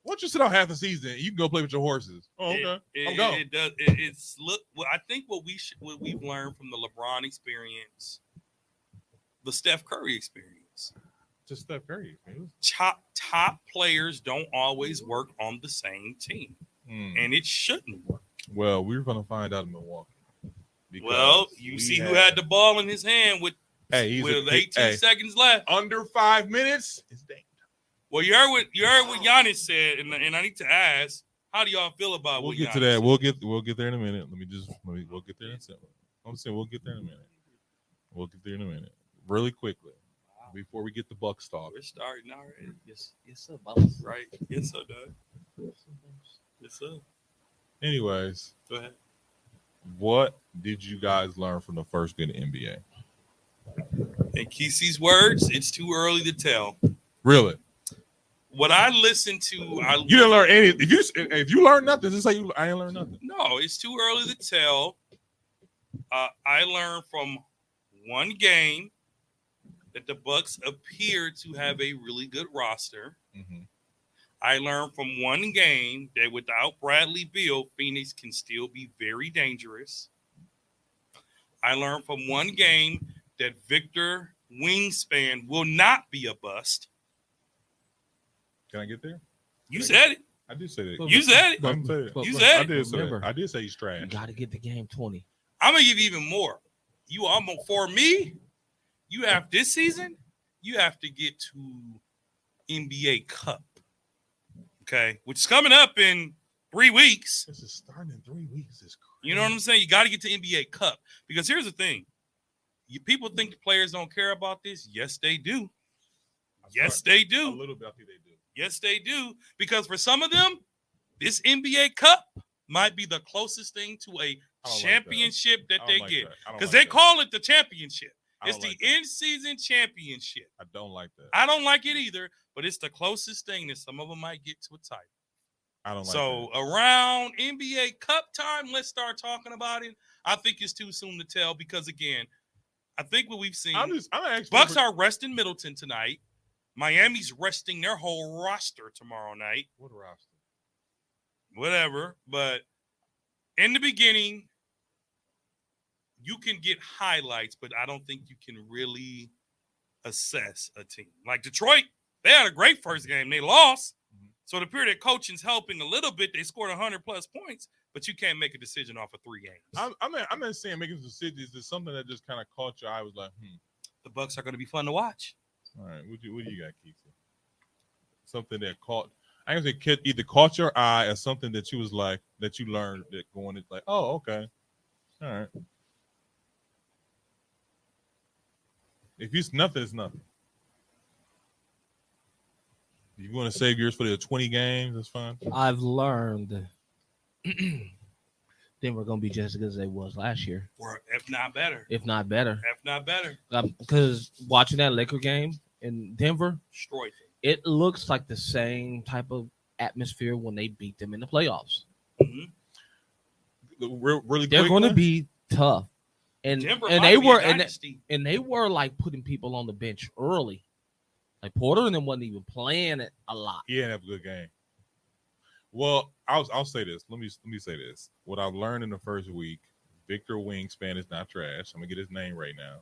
don't you sit out half the season? You can go play with your horses. Oh, okay. I'm gone. it does. It's look. Well, I think what we've learned from the LeBron experience, the Steph Curry experience. Just Steph Curry. Man. Top players don't always work on the same team, and it shouldn't work. Well, we're gonna find out in Milwaukee. Well, you see who had the ball in his hand with 18 seconds left. Under 5 minutes. It's dangerous. Well, you heard what Giannis said, and I need to ask, how do y'all feel about We'll what get Giannis to that. said? We'll get there in a minute. We'll get there in a second. I'm saying we'll get there in a minute. We'll get there in a minute. Really quickly. Before we get the Bucks talk. We're starting already. Yes, sir, boss. Right. Yes, sir, Doug. Yes, sir. Anyways, Go ahead. what did you guys learn from the first good NBA? In Kesey's words, it's too early to tell. Really? What I listened to, You didn't learn any. If you learned nothing, just say I ain't learned nothing. no, it's too early to tell. I learned from one game that the Bucks appear to have a really good roster. Mm-hmm. I learned from one game that without Bradley Beal, Phoenix can still be very dangerous. I learned from one game that Victor Wingspan will not be a bust. Can I get there? You said it. I did say that. You said it. I did say that. You said I it. did say Remember, that. I did say he's trash. You got to get the game 20. I'm gonna give you even more. You almost for me. You have this season. You have to get to NBA Cup, okay, which is coming up in 3 weeks. This is starting in 3 weeks. It's crazy. You know what I'm saying? You got to get to NBA Cup because here's the thing: people think the players don't care about this. Yes, they do. Yes, they A do. little bit. I think they do. Yes, they do. Because for some of them, this NBA Cup might be the closest thing to a I don't like championship that I they don't like get. that. I don't Because like they that. call it the championship. I It's don't the like that. in-season championship. I don't like that. I don't like it either, but it's the closest thing that some of them might get to a title. I don't like So that. around NBA Cup time, let's start talking about it. I think it's too soon to tell because, again, I think what we've seen, I'm actually Bucks are resting Middleton tonight. Miami's resting their whole roster tomorrow night. What roster? Whatever. But in the beginning, you can get highlights, but I don't think you can really assess a team. Like Detroit, they had a great first game. They lost. So the period that coaching's helping a little bit. They scored 100+ points, but you can't make a decision off of 3 games. I'm not saying making decisions is something that just kind of caught your eye. Was like, The Bucks are going to be fun to watch. all right, what do you got, Keith? Something that caught. I guess it either caught your eye or something that you was like that you learned that going. It's like, oh, okay, all right. If it's nothing, it's nothing. You You want to save yours for the 20 games? That's fine. I've learned Denver gonna be just as good as they was last year, Or if not better. if not better. If not better. Because watching that Laker game in Denver, Destroyed them. it looks like the same type of atmosphere when they beat them in the playoffs. Mhm. Really They're quick, going to man. be tough, and Denver and might they be a were dynasty. and they were like putting people on the bench early. Like Porter and them wasn't even playing it a lot. He didn't have a good game. Well, I'll say this. Let me say this. What I've learned in the first week, Victor Wingspan is not trash. I'm gonna get his name right now.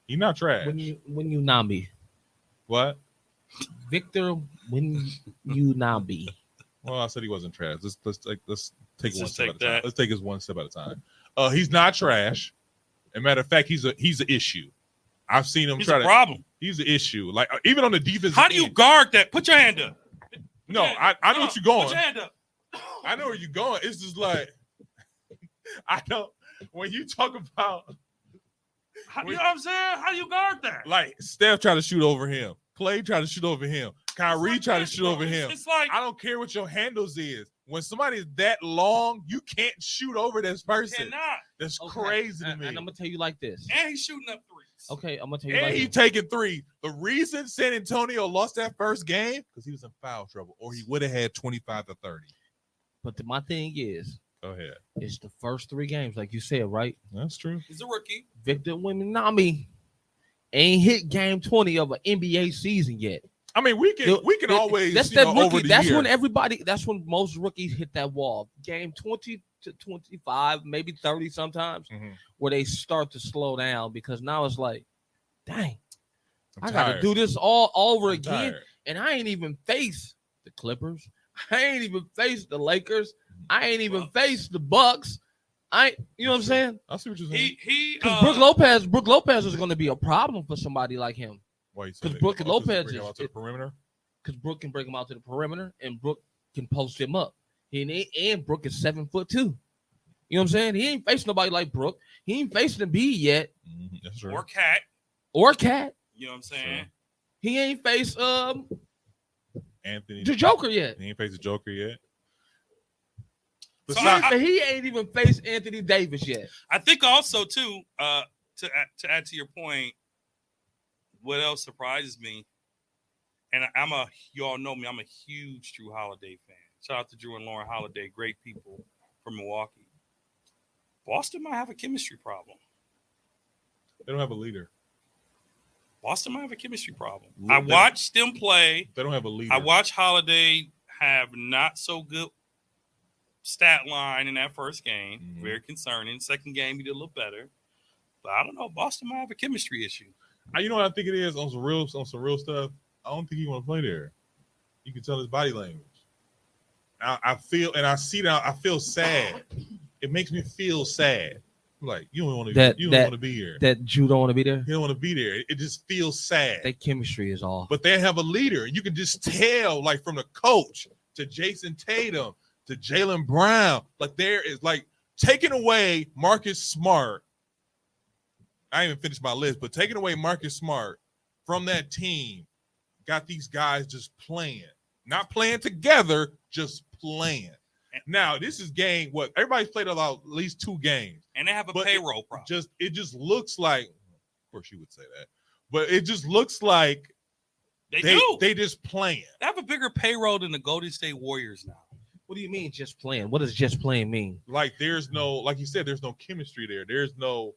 He's not trash. When you Nambi, What? Victor, when you Nambi. Well, I said he wasn't trash. Let's take Let's one just step take at a time. that. Let's take it one step at a time. He's not trash. As a matter of fact, he's an issue. I've seen him He's try a to. problem. He's an issue. Like even on the defense. How do you guard that? Put your hand up. No, I know what you're going. Put your hand up. I know where you're going. It's just like I don't. When you talk about You know what I'm saying? How do you guard that? like Steph tried to shoot over him, Clay tried to shoot over him, Kyrie Like tried to this, shoot bro. over him. It's like I don't care what your handles is. When somebody is that long, you can't shoot over this person. cannot. That's Okay, crazy to and me. I'm gonna tell you like this. And he's shooting up threes. Okay, I'm gonna tell you And like he this. taking three. The reason San Antonio lost that first game because he was in foul trouble, or he would have had 25 to 30. But my thing is, Go ahead. it's the first 3 games, like you said, right? That's true. He's a rookie. Victor Wembanyama ain't hit game 20 of an NBA season yet. I mean, we can always that's you that know, rookie. over the That's year. that's when most rookies hit that wall. Game 20 to 25, maybe 30 sometimes, Mhm. where they start to slow down because now it's like, dang, I'm I got to tired. do this all over I'm again. tired. And I ain't even faced the Clippers. I ain't even faced the Lakers. I ain't even faced the Bucks. You know what I'm saying? I see what you're saying. He Because Brook Lopez is going to be a problem for somebody like him. Why you say 'cause that? Brook Oh, Lopez bring him is- out to the perimeter. Because Brook can bring him out to the perimeter and Brook can post him up. And Brook is 7'2". You know what I'm saying? He ain't facing nobody like Brook. He ain't facing Embiid yet That's true. or Cat. or Cat. You know what I'm saying? He ain't faced Anthony. the Joker yet. He ain't faced the Joker yet. So Besides, He ain't even faced Anthony Davis yet. I think also too, to add to your point, what else surprises me, and you all know me, I'm a huge Drew Holiday fan. Shout out to Drew and Lauren Holiday, great people from Milwaukee. Boston might have a chemistry problem. they don't have a leader. Boston might have a chemistry problem. They- I watched them play. They don't have a leader. I watched Holiday have not so good stat line in that first game. Mhm. Very concerning. Second game, he did a little better. But I don't know. Boston might have a chemistry issue. You know what I think it is on some real stuff. I don't think he want to play there. You can tell his body language. I feel and I see that. I feel sad. It makes me feel sad. I'm like you don't want to. You don't want to be here. That Drew don't want to be there. You don't want to be there. It just feels sad. That chemistry is off. But they have a leader. You can just tell, like from the coach to Jason Tatum to Jaylen Brown, like there is like taking away Marcus Smart. I ain't even finished my list, but taking away Marcus Smart from that team got these guys just playing, not playing together, just playing. Now this is game what everybody's played about at least 2 games. And they have a But payroll problem. It just looks like, of course you would say that, but it just looks like They do. they just playing. They have a bigger payroll than the Golden State Warriors now. What do you mean just playing? What does just playing mean? Like there's no, like you said, there's no chemistry there. There's no,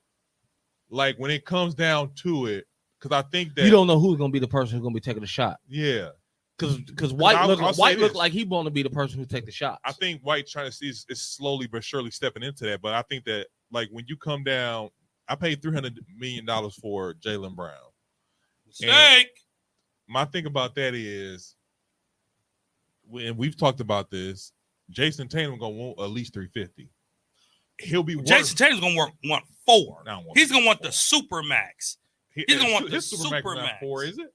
like when it comes down to it, because I think that You don't know who's gonna be the person who's gonna be taking the shot. yeah, Because White I'll look say this. like he want to be the person who take the shots. I think White trying to see is slowly but surely stepping into that. But I think that like when you come down, I paid $300 million for Jaylen Brown. Mistake. My thing about that is, and we've talked about this, Jason Tatum gonna want at least 350. He'll be Jason Tatum's gonna want 4. I don't want He's gonna want the super max. He's gonna want the his Supermax super is not max. 4, is it?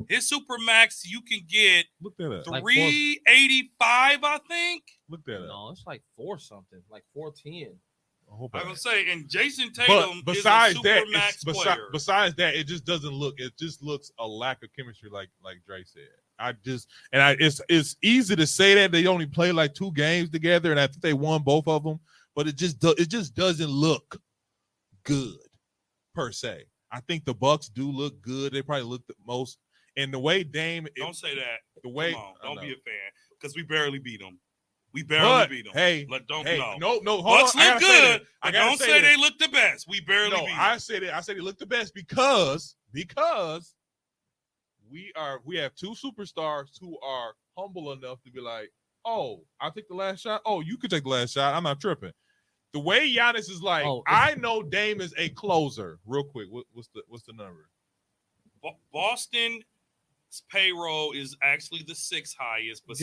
His super max, you can get Look that up. Like 385, I think. Look that up. no, it's like 4 something, like 410. I hope I I would say, and Jason But Tatum besides is a that, super max it's, player. besides that, it just doesn't look. It just looks a lack of chemistry, like Dre said. It's easy to say that they only play like 2 games together, and I think they won both of them, but it just doesn't look good per se. I think the Bucks do look good. They probably look the most, and the way Dame. Don't say that. The way. Come on, don't be a fan because we barely beat them. We barely beat them. Hey, no. Hold Bucks on. look good, but don't say they look the best. We barely beat them. I said they look the best because we have 2 superstars who are humble enough to be like, oh, I'll take the last shot. Oh, you could take the last shot. I'm not tripping. The way Giannis is like, I know Dame is a closer. Real quick, what's the number? Boston's payroll is actually the 6th highest, but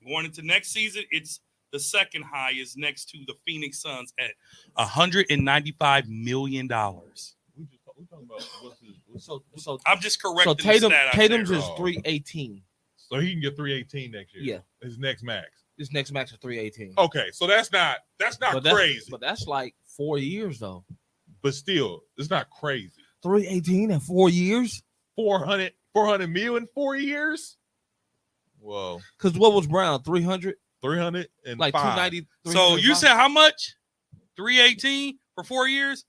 going into next season, it's the 2nd highest next to the Phoenix Suns at $195 million. We talking about so I'm just correcting. So the stat Tatum's is 318. So he can get 318 next year. Yeah, his next max. His next max is 318. Okay, so that's not crazy. But that's like 4 years though. But still, it's not crazy. 318 in 4 years. 400 mil in 4 years. Whoa. Because what was Brown? 300. 300 and like 290. So you said how much? 318 for 4 years?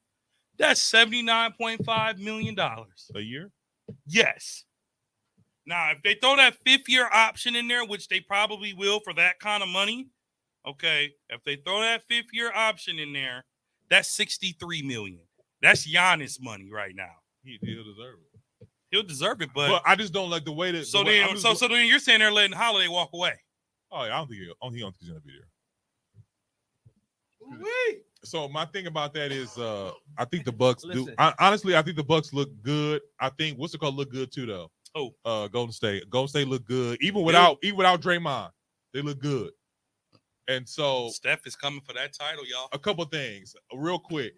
That's $79.5 million a year. Yes. Now, if they throw that 5th-year option in there, which they probably will for that kind of money, okay. If they throw that 5th-year option in there, that's $63 million. That's Giannis money right now. He'll deserve it. He'll deserve it, but I just don't like the way that. So then you're saying they're letting Holiday walk away. Oh, yeah, I don't think he's gonna be there. Wait. So my thing about that is, I think the Bucks do. Honestly, I think the Bucks look good. I think what's it called look good too, though. Oh, Golden State. Golden State look good, even without Draymond. They look good. And so Steph is coming for that title, y'all. A couple things, real quick.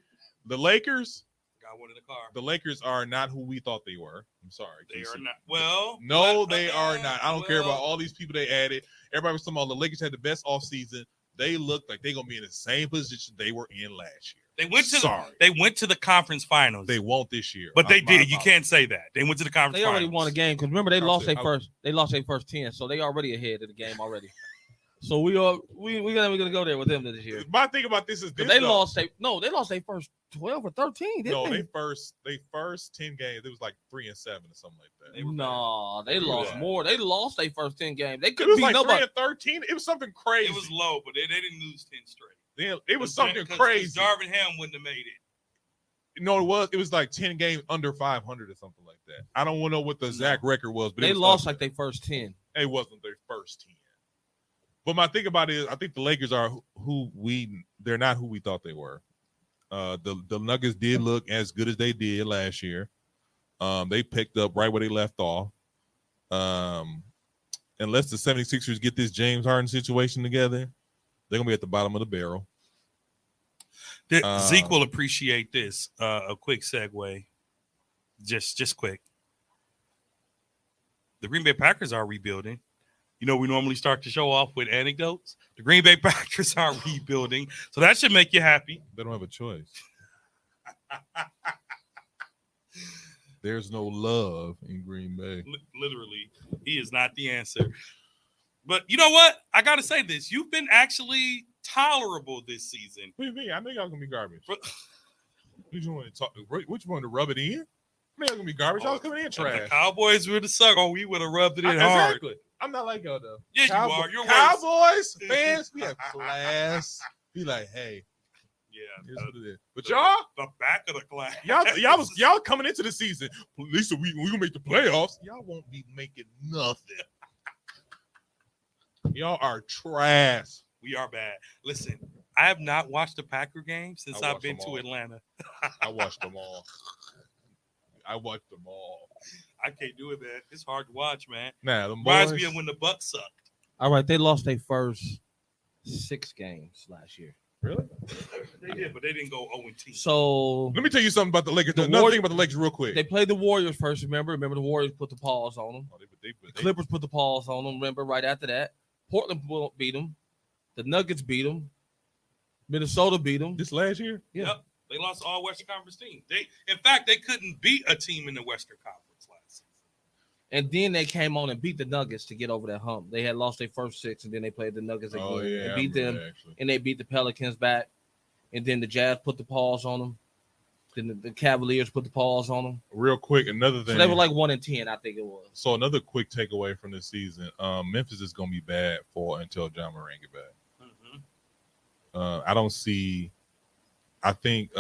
The Lakers. Got one in the car. The Lakers are not who we thought they were. I'm sorry. They are not. Well, no, they are not. I don't care about all these people they added. Everybody was talking about the Lakers had the best offseason. They look like they're gonna be in the same position they were in last year. They went to the conference finals. They won't this year, but they did. You can't say that they went to the conference. They already finals. won a game because remember they lost their first. They lost their first 10, so they already ahead of the game already. So we're gonna go there with them this year. My thing about this is they lost their first 12 or 13. Didn't they? They first 10 games. It was like 3-7 or something like that. They lost more. They lost their first 10 games. They couldn't beat like nobody. 3-13. It was something crazy. It was low, but they didn't lose 10 straight. It was something crazy. Darvin Ham wouldn't have made it. No, it was like 10 games under 500 or something like that. I don't know what the exact record was, but they lost like their first 10. It wasn't their first 10. But my thing about it is, I think the Lakers are they're not who we thought they were. The Nuggets did look as good as they did last year. They picked up right where they left off. Unless the 76ers get this James Harden situation together, they're going to be at the bottom of the barrel. Zeke will appreciate this. A quick segue. Just quick. The Green Bay Packers are rebuilding. You know, we normally start the show off with anecdotes. The Green Bay Packers are rebuilding. So that should make you happy. They don't have a choice. There's no love in Green Bay. Literally, he is not the answer. But you know what? I got to say this. You've been actually tolerable this season. What do you mean? I know y'all going to be garbage. Which one to talk? Which one to rub it in? I mean, y'all going to be garbage. Y'all coming in trash. The Cowboys would have sucked. Oh, we would have rubbed it in hard. Exactly. I'm not like y'all, though. Yes, you are. You're Cowboys fans, we have class. Be like, hey. Yeah. Here's what it is. But y'all. The back of the class. Y'all coming into the season. At least we gonna make the playoffs. Y'all won't be making nothing. Y'all are trash. We are bad. Listen, I have not watched the Packer game since I've been to Atlanta. I watched them all. I can't do it, man. It's hard to watch, man. Nah, the reminds me of when the Bucks sucked. All right, they lost their first 6 games last year. Really? They did, but they didn't go 0-10. So let me tell you something about the Lakers. Another thing about the Lakers, real quick. They played the Warriors first. Remember the Warriors put the pause on them. The Clippers put the pause on them. Remember, right after that, Portland beat them. The Nuggets beat them. Minnesota beat them. This last year? Yeah. Yep. They lost all Western Conference teams. In fact, they couldn't beat a team in the Western Conference last season. And then they came on and beat the Nuggets to get over that hump. They had lost their first 6, and then they played the Nuggets again Oh yeah, and I beat remember them. that, actually. And they beat the Pelicans back. And then the Jazz put the pause on them. Then the Cavaliers put the pause on them. Real quick, another thing. So they were like 1-10, I think it was. So another quick takeaway from this season: Memphis is going to be bad until John Moran get back. I don't see. I think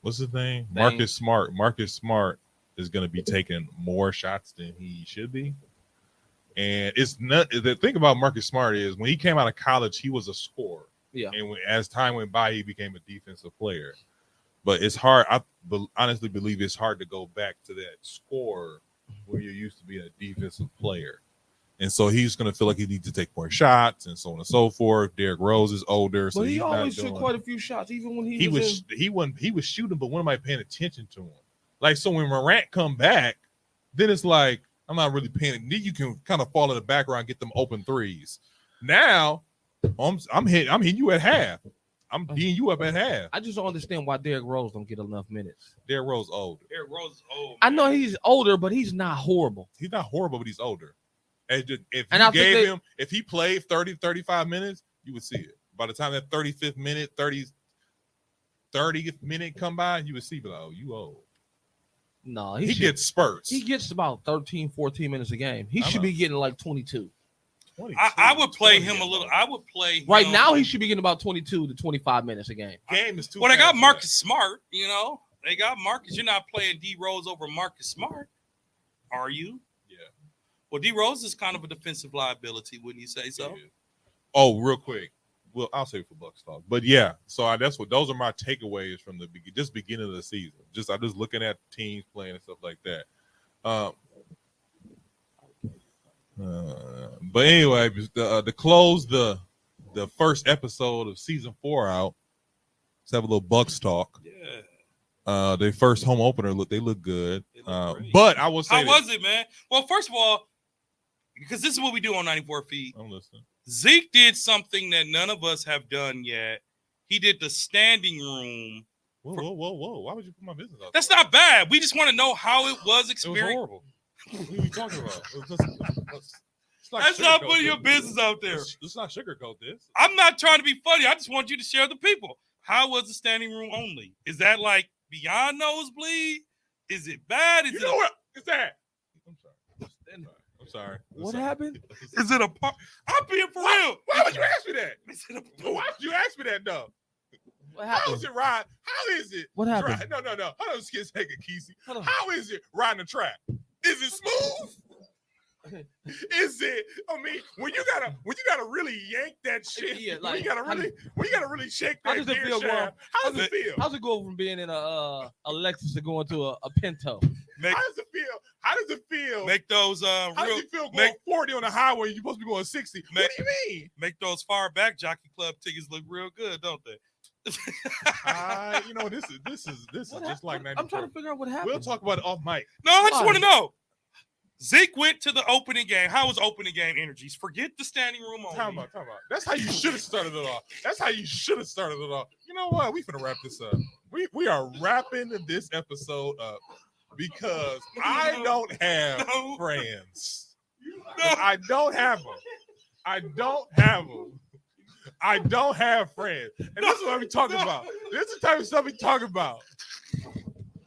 what's his name? Marcus Smart. Marcus Smart is going to be taking more shots than he should be. And it's not the thing about Marcus Smart is when he came out of college, he was a scorer. Yeah. And as time went by, he became a defensive player. But it's hard. I honestly believe it's hard to go back to that scorer when you're used to being a defensive player. And so he's going to feel like he needs to take more shots and so on and so forth. Derrick Rose is older, so But he he's always not took doing. quite a few shots, even when He was shooting, but when am I paying attention to him? Like, so when Morant come back, then it's like I'm not really paying. Then you can kind of fall in the background, get them open threes. Now I'm hitting you at half. I'm D'ing you up at half. I just don't understand why Derrick Rose don't get enough minutes. Derrick Rose older. Derrick Rose is old. I know he's older, but he's not horrible. He's not horrible, but he's older. And if And you I think gave him, if he played 30, 35 minutes, you would see it. By the time that 35th minute, 30th minute come by, you would see, but oh, you old. No, He gets spurts. He gets about 13, 14 minutes a game. He should be getting like 22. I would play him a little. I would play him. Right now, he should be getting about 22 to 25 minutes a game. Game is too. Well, they got Marcus Smart. You know, they got Marcus. You're not playing D Rose over Marcus Smart, are you? Yeah. Well, D Rose is kind of a defensive liability, wouldn't you say so? Yeah. Oh, real quick. Well, I'll say for Bucks talk, but yeah. So those are my takeaways from the beginning of the season. I'm just looking at teams playing and stuff like that. But anyway, to close the first episode of season 4 out, let's have a little Bucks talk. Yeah. Their first home opener they look good. Great. But I will say, how was it, man? Well, first of all, because this is what we do on 94 Feet. I'm listening. Zeke did something that none of us have done yet. He did the standing room. Whoa! Why would you put my business out? That's not bad. We just want to know how it was It was experienced. horrible. What are you talking about? That's not putting your business out there. Let's not sugarcoat this. I'm not trying to be funny. I just want you to share the people. How was the standing room only? Is that like beyond nosebleed? Is it bad? Is You it know what is that? I'm sorry. What happened? Is it a part? I'm being for real. Why would you ask me that? Is it a Why would you ask me that, though? What How happened? is it ride? How is it? What happened? No. Hold on, let's get a Kesey. Hold on. How is it riding the track? Is it smooth? Is it? I mean, when you gotta really yank that shit, Yeah, when like, you gotta really shake how that does it gear feel shaft. going- How does it feel? How's it go from being in a Lexus to going to a Pinto? Make, How does it feel? How does it feel? make those How does real it feel going make- 40 on the highway? You're supposed to be going 60. What do you mean? make those far back Jockey Club tickets look real good, don't they? You know, this is just like 94. I'm trying to figure out what happened. We'll talk about it off mic. No, I just Why? want to know. Zeke went to the opening game. How was opening game energies? Forget the standing room only. Time out. That's how you should have started it off. You know what? We finna wrap this up. We are wrapping this episode up because I don't have No. friends. No. I don't have them. I don't have friends. And this is what we talking about. This is the type of stuff we talk about.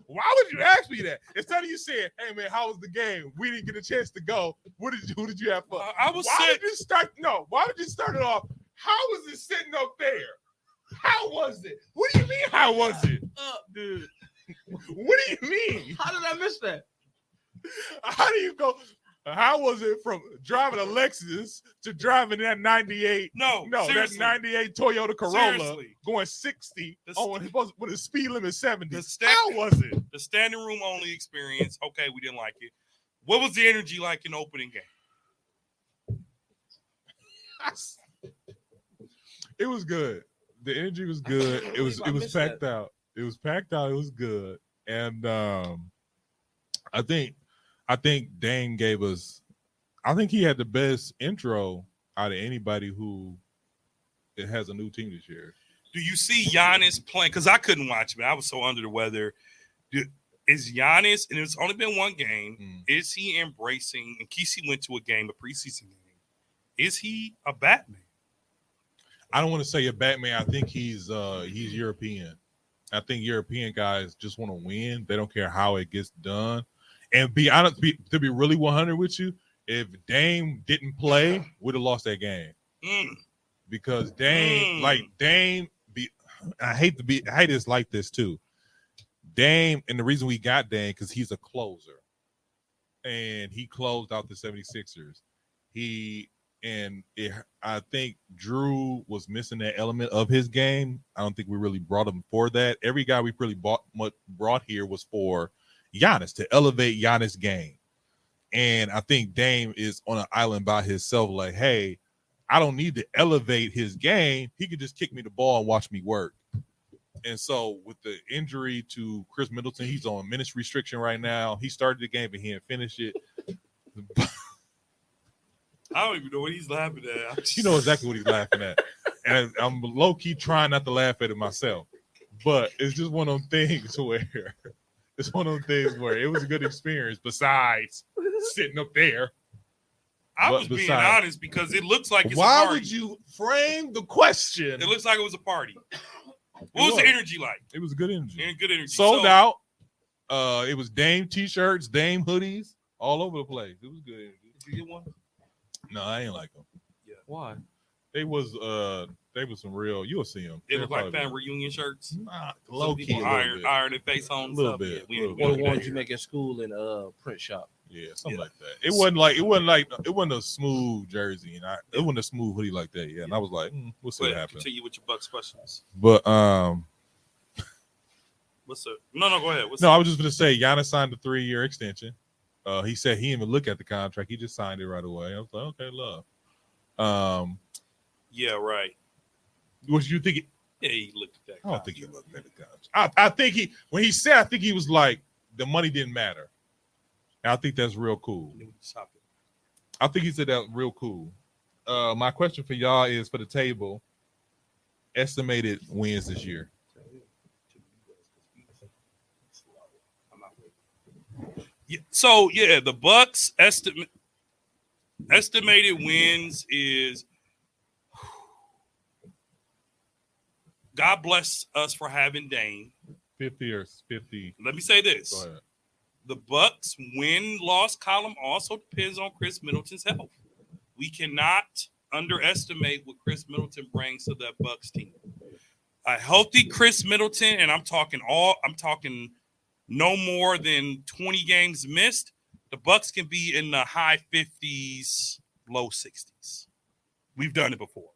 Why would you ask me that? Instead of you saying, hey man, how was the game? We didn't get a chance to go. Who did you have fun? I was Why sick. did you start? No, why did you start it off? How was it sitting up there? How was it? What do you mean? How was it? Dude, What do you mean? how did I miss that? How do you go? How was it from driving a Lexus to driving that 98? No, that seriously. 98 Toyota Corolla Seriously. going 60 This- with a speed limit 70. The How was it? The standing room only experience. Okay, we didn't like it. What was the energy like in the opening game? It was good. The energy was good. can't It was believe I missed packed out. It was packed out. It was good. And I think Dane gave us. I think he had the best intro out of anybody who it has a new team this year. Do you see Giannis playing? Because I couldn't watch it. I was so under the weather. Is Giannis, and it's only been one game, Mm. is he embracing, and Kesey went to a game, a preseason game, is he a Batman? I don't want to say a Batman. I think he's European. I think European guys just want to win. They don't care how it gets done. And be honest, to be really 100 with you, if Dame didn't play, we'd have lost that game. Because Dame, I hate it's like this too. Dame, and the reason we got Dame because he's a closer, and he closed out the 76ers. I think Drew was missing that element of his game. I don't think we really brought him for that. Every guy we really brought here was for Giannis, to elevate Giannis' game. And I think Dame is on an island by himself, like, hey, I don't need to elevate his game. He could just kick me the ball and watch me work. And so with the injury to Chris Middleton, he's on minutes restriction right now. He started the game, but he didn't finish it. I don't even know what he's laughing at. You know exactly what he's laughing at. And I'm low-key trying not to laugh at it myself. But it's just one of them things where it was a good experience besides sitting up there. I was being honest because it looks like it's a why party. would you frame the question? It looks like it was a party. What was the energy like? It was good energy. Good energy. Sold out. It was Dame t-shirts, Dame hoodies, all over the place. It was good energy. Did you get one? No, I ain't like them. Yeah. Why? They was some real. You'll see them. It looked like fan reunion shirts. Low key, iron their face on. A little bit. Or the ones you make at school in print shop. Yeah, something like that. It wasn't a smooth jersey, and it wasn't a smooth hoodie like that. Yeah, and I was like, we'll see what happens. Continue with your Bucks questions. But what's up? No, go ahead. I was just gonna say Giannis signed a 3-year extension. He said he didn't even look at the contract; he just signed it right away. I was like, okay, love. Yeah, right. What you think? Yeah, he looked at that. I don't think he looked at the contract. I think I think he was like, the money didn't matter. And I think that's real cool. I think he said that real cool. My question for y'all is, for the table, estimated wins this year. So the Bucks estimated wins is, God bless us for having Dame. 50 or 50. Let me say this. Go ahead. The Bucks win-loss column also depends on Chris Middleton's health. We cannot underestimate what Chris Middleton brings to that Bucks team. A healthy Chris Middleton, and I'm talking no more than 20 games missed. The Bucks can be in the high 50s, low 60s. We've done it before.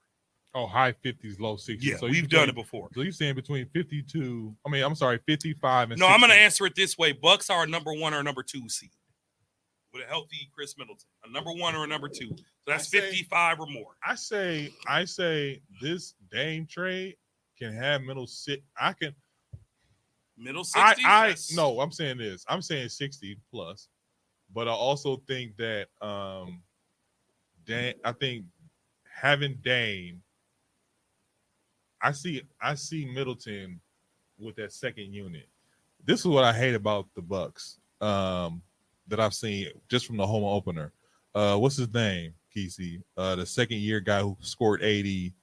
Oh, high 50s, low 60s. Yeah, so we've done it before. So you're saying between 55 and No, 60. I'm going to answer it this way. Bucks are a number 1 or number 2 seed with a healthy Chris Middleton. A number 1 or a number 2. So that's 55 or more. I say this Dame trade can have middle 60. Middle 60s? No, I'm saying this. I'm saying 60 plus. But I also think that I think having Dame, I see Middleton with that second unit. This is what I hate about the Bucks that I've seen just from the home opener. What's his name, Kesey? The second year guy who scored 80.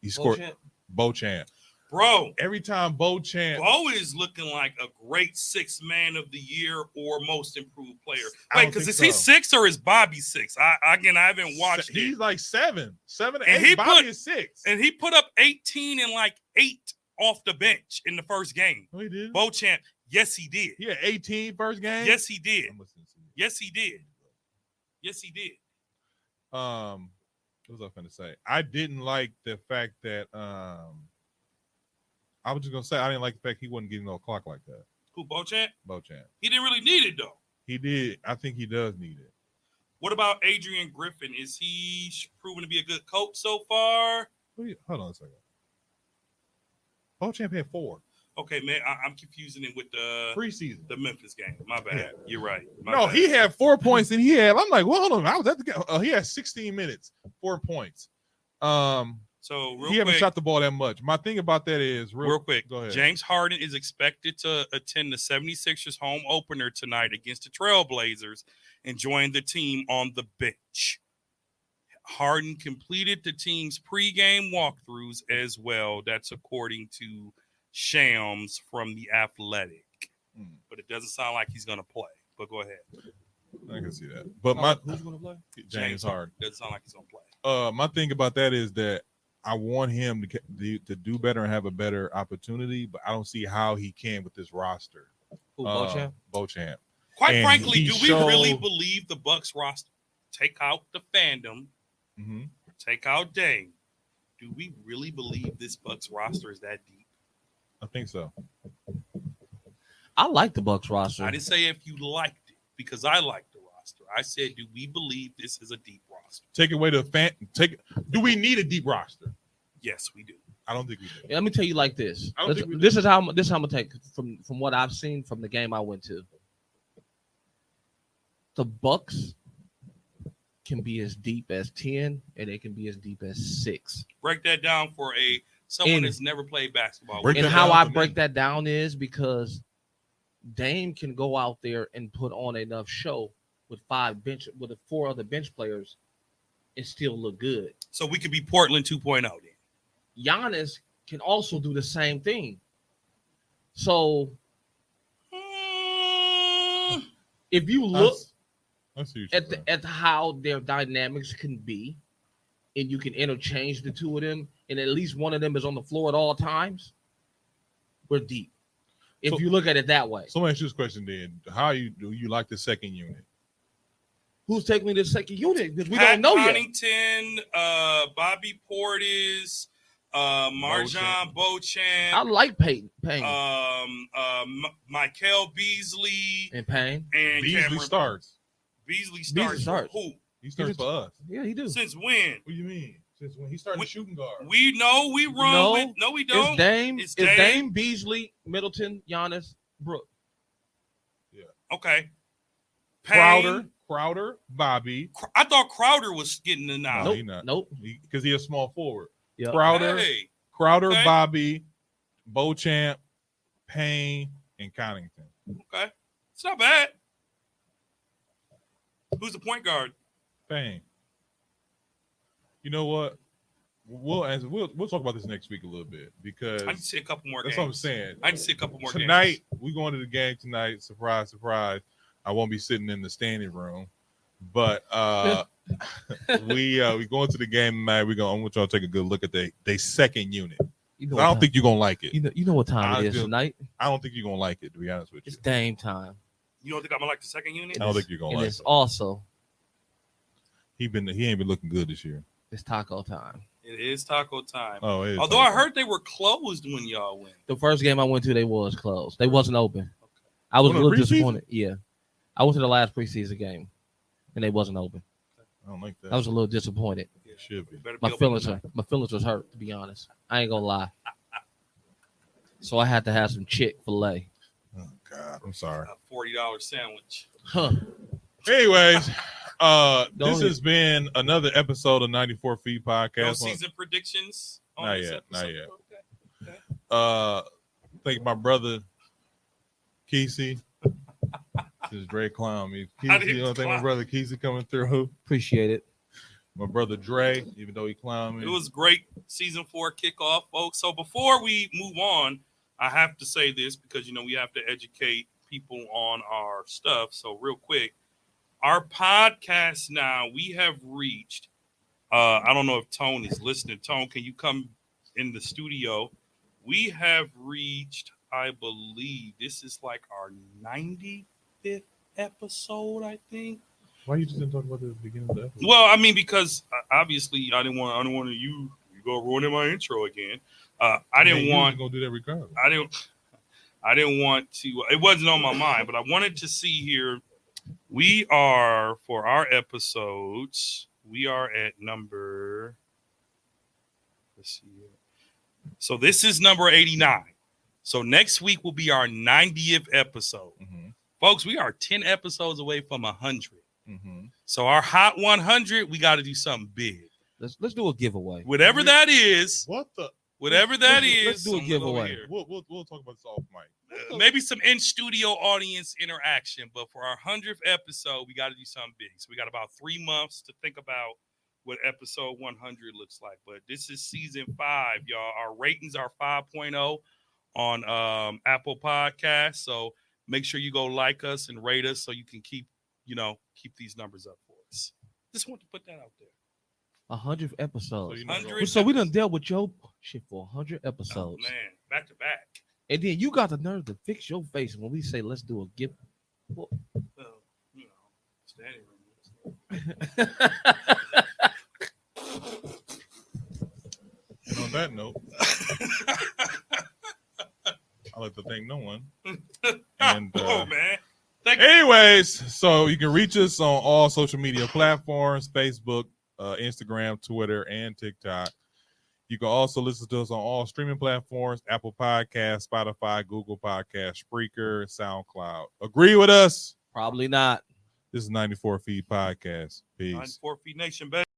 He scored Beauchamp. Bro, every time Beauchamp is looking like a great 6th man of the year or most improved player. Wait, because is he 6 or is Bobby 6? I haven't watched it. He's like 7 and 8. Bobby is 6. And he put up 18 and like 8 off the bench in the first game. Oh, he did? Beauchamp, yes, he did. Yeah, 18 first game? Yes, he did. Yes, he did. Yes, he did. What was I going to say? I didn't like the fact that I was just gonna say I didn't like the fact he wasn't getting no clock like that. Who, Beauchamp? Beauchamp. He didn't really need it though. He did. I think he does need it. What about Adrian Griffin? Is he proven to be a good coach so far? Hold on a second. Beauchamp had 4. Okay, man, I'm confusing it with the preseason, the Memphis game. My bad. Yeah. You're right. He had 4 points, and I'm like, well, hold on. I was at the game. He had 16 minutes, 4 points. So he haven't shot the ball that much. My thing about that is real quick. Go ahead. James Harden is expected to attend the 76ers home opener tonight against the Trailblazers and join the team on the bench. Harden completed the team's pregame walkthroughs as well. That's according to Shams from The Athletic. But it doesn't sound like he's going to play. But go ahead. I can see that. But who's going to play? James Harden. Doesn't sound like he's going to play. My thing about that is that I want him to do better and have a better opportunity, but I don't see how he can with this roster. Who, Beauchamp. Quite And frankly, he do we really showed- believe the Bucks roster? Take out the fandom, Mm-hmm. take out Dame. Do we really believe this Bucks roster is that deep? I think so. I like the Bucks roster. I didn't say if you liked it because I like the roster. I said, do we believe this is a deep roster? Take away the fan. Do we need a deep roster? Yes, we do. I don't think we do. Let me tell you like this. I don't think we do. This is how I'm gonna take from what I've seen from the game I went to. The Bucks can be as deep as 10, and they can be as deep as 6. Break that down for someone And- that's never played basketball. Break And that how down I for me. break that down is because Dame can go out there and put on enough show with 4 other bench players and still look good. So we could be Portland 2.0 then. Giannis can also do the same thing. So if you look I see what you're saying. at how their dynamics can be, and you can interchange the two of them, and at least one of them is on the floor at all times, we're deep. If So- you look at it that way. So let me ask you this question then. Do you like the second unit? Who's taking the second unit? Because we Pat don't know yet. Connaughton, Bobby Portis, Marjan Beauchamp, I like Payne Michael Beasley, and Payne. and Beasley Cameron. starts. Beasley starts. starts. Who? He starts for us. Yeah, he do. Since when? What do you mean? Since when he started shooting guard? We know we run No, with. No, we It's don't. Dame. It's It's Dame. Dame, Beasley, Middleton, Giannis, Brook. Okay. Payne. Crowder, Bobby. I thought Crowder was getting the nod. No, Nope. he not. Nope. Because he a small forward. Yep. Crowder, Hey, Crowder, okay. Bobby, Beauchamp, Payne, and Connaughton. okay. It's not bad. Who's the point guard? Payne. You know what? We'll talk about this next week a little bit because I need to see a couple more that's games. what I'm saying. I need to see a couple more Tonight, games. we going to the game tonight. Surprise, surprise. I won't be sitting in the standing room. But we going to the game tonight. I want y'all to take a good look at they second unit. You know I don't what think you're gonna like it. time, you know what time I it is feel- tonight. I don't think you're gonna like it, to be honest with you. It's Dame time. You don't think I'm gonna like the second unit? I don't think you're gonna And like it's it. also He ain't been looking good this year. it's taco time. It is taco time. Oh, it is Although I heard they were closed when y'all went. The first game I went to, they was closed. They wasn't open. I was Oh, no, really preseason? disappointed. Yeah. I went to the last preseason game and they wasn't open. I don't like that. I was a little disappointed. Yeah. Should be. Better be My open feelings tonight. was hurt, to be honest. I ain't gonna lie. So I had to have some Chick-fil-A. Oh God, I'm sorry. A $40 sandwich. Huh. Anyways, this Don't- has been another episode of 94 Feet No Podcast. season predictions? on Not this yet, not episode? yet. Okay. Thank my brother Kesey. This is Dre clown me. I Kesey, didn't you know, thank my clown. brother Kesey coming through. Appreciate it. My brother Dre, even though he clowned me. It was great season 4 kickoff, folks. So before we move on, I have to say this because, we have to educate people on our stuff. So real quick, our podcast now, we have reached, I don't know if Tone is listening. Tone, can you come in the studio? We have reached, I believe, this is like our 95th episode, I think. Why you just didn't talk about this at the beginning of the episode? Well, I mean, because obviously I didn't want to you go ruining my intro again. I didn't You want was gonna do that regardless. I didn't want to. It wasn't on my mind, but I wanted to see here. We are for our episodes. We are at number. Let's see here. So this is number 89. So next week will be our 90th episode, folks. We are 10 episodes away from 100. Mm-hmm. So our hot 100, we got to do something big. Let's do a giveaway. Whatever that is, What the? whatever that let's is, do a I'm gonna go over giveaway. here. We'll talk about this off mic. Maybe some in studio audience interaction. But for our 100th episode, we got to do something big. So we got about 3 months to think about what episode 100 looks like. But this is season 5, y'all. Our ratings are 5.0 on Apple Podcasts. So make sure you go like us and rate us so you can keep these numbers up for us. Just want to put that out there. 100th episode. So you know, 100 So we done dealt with your shit for 100 Oh, episodes. man, back to back. And then you got the nerve to fix your face when we say let's do a gift. Well, standing room. and on that note, I like to thank no one. And man. anyways, so you can reach us on all social media platforms: Facebook, Instagram, Twitter, and TikTok. You can also listen to us on all streaming platforms: Apple Podcasts, Spotify, Google Podcasts, Spreaker, SoundCloud. Agree with us? Probably not. This is 94 Feed Podcast. Peace. 94 Feet Nation, baby.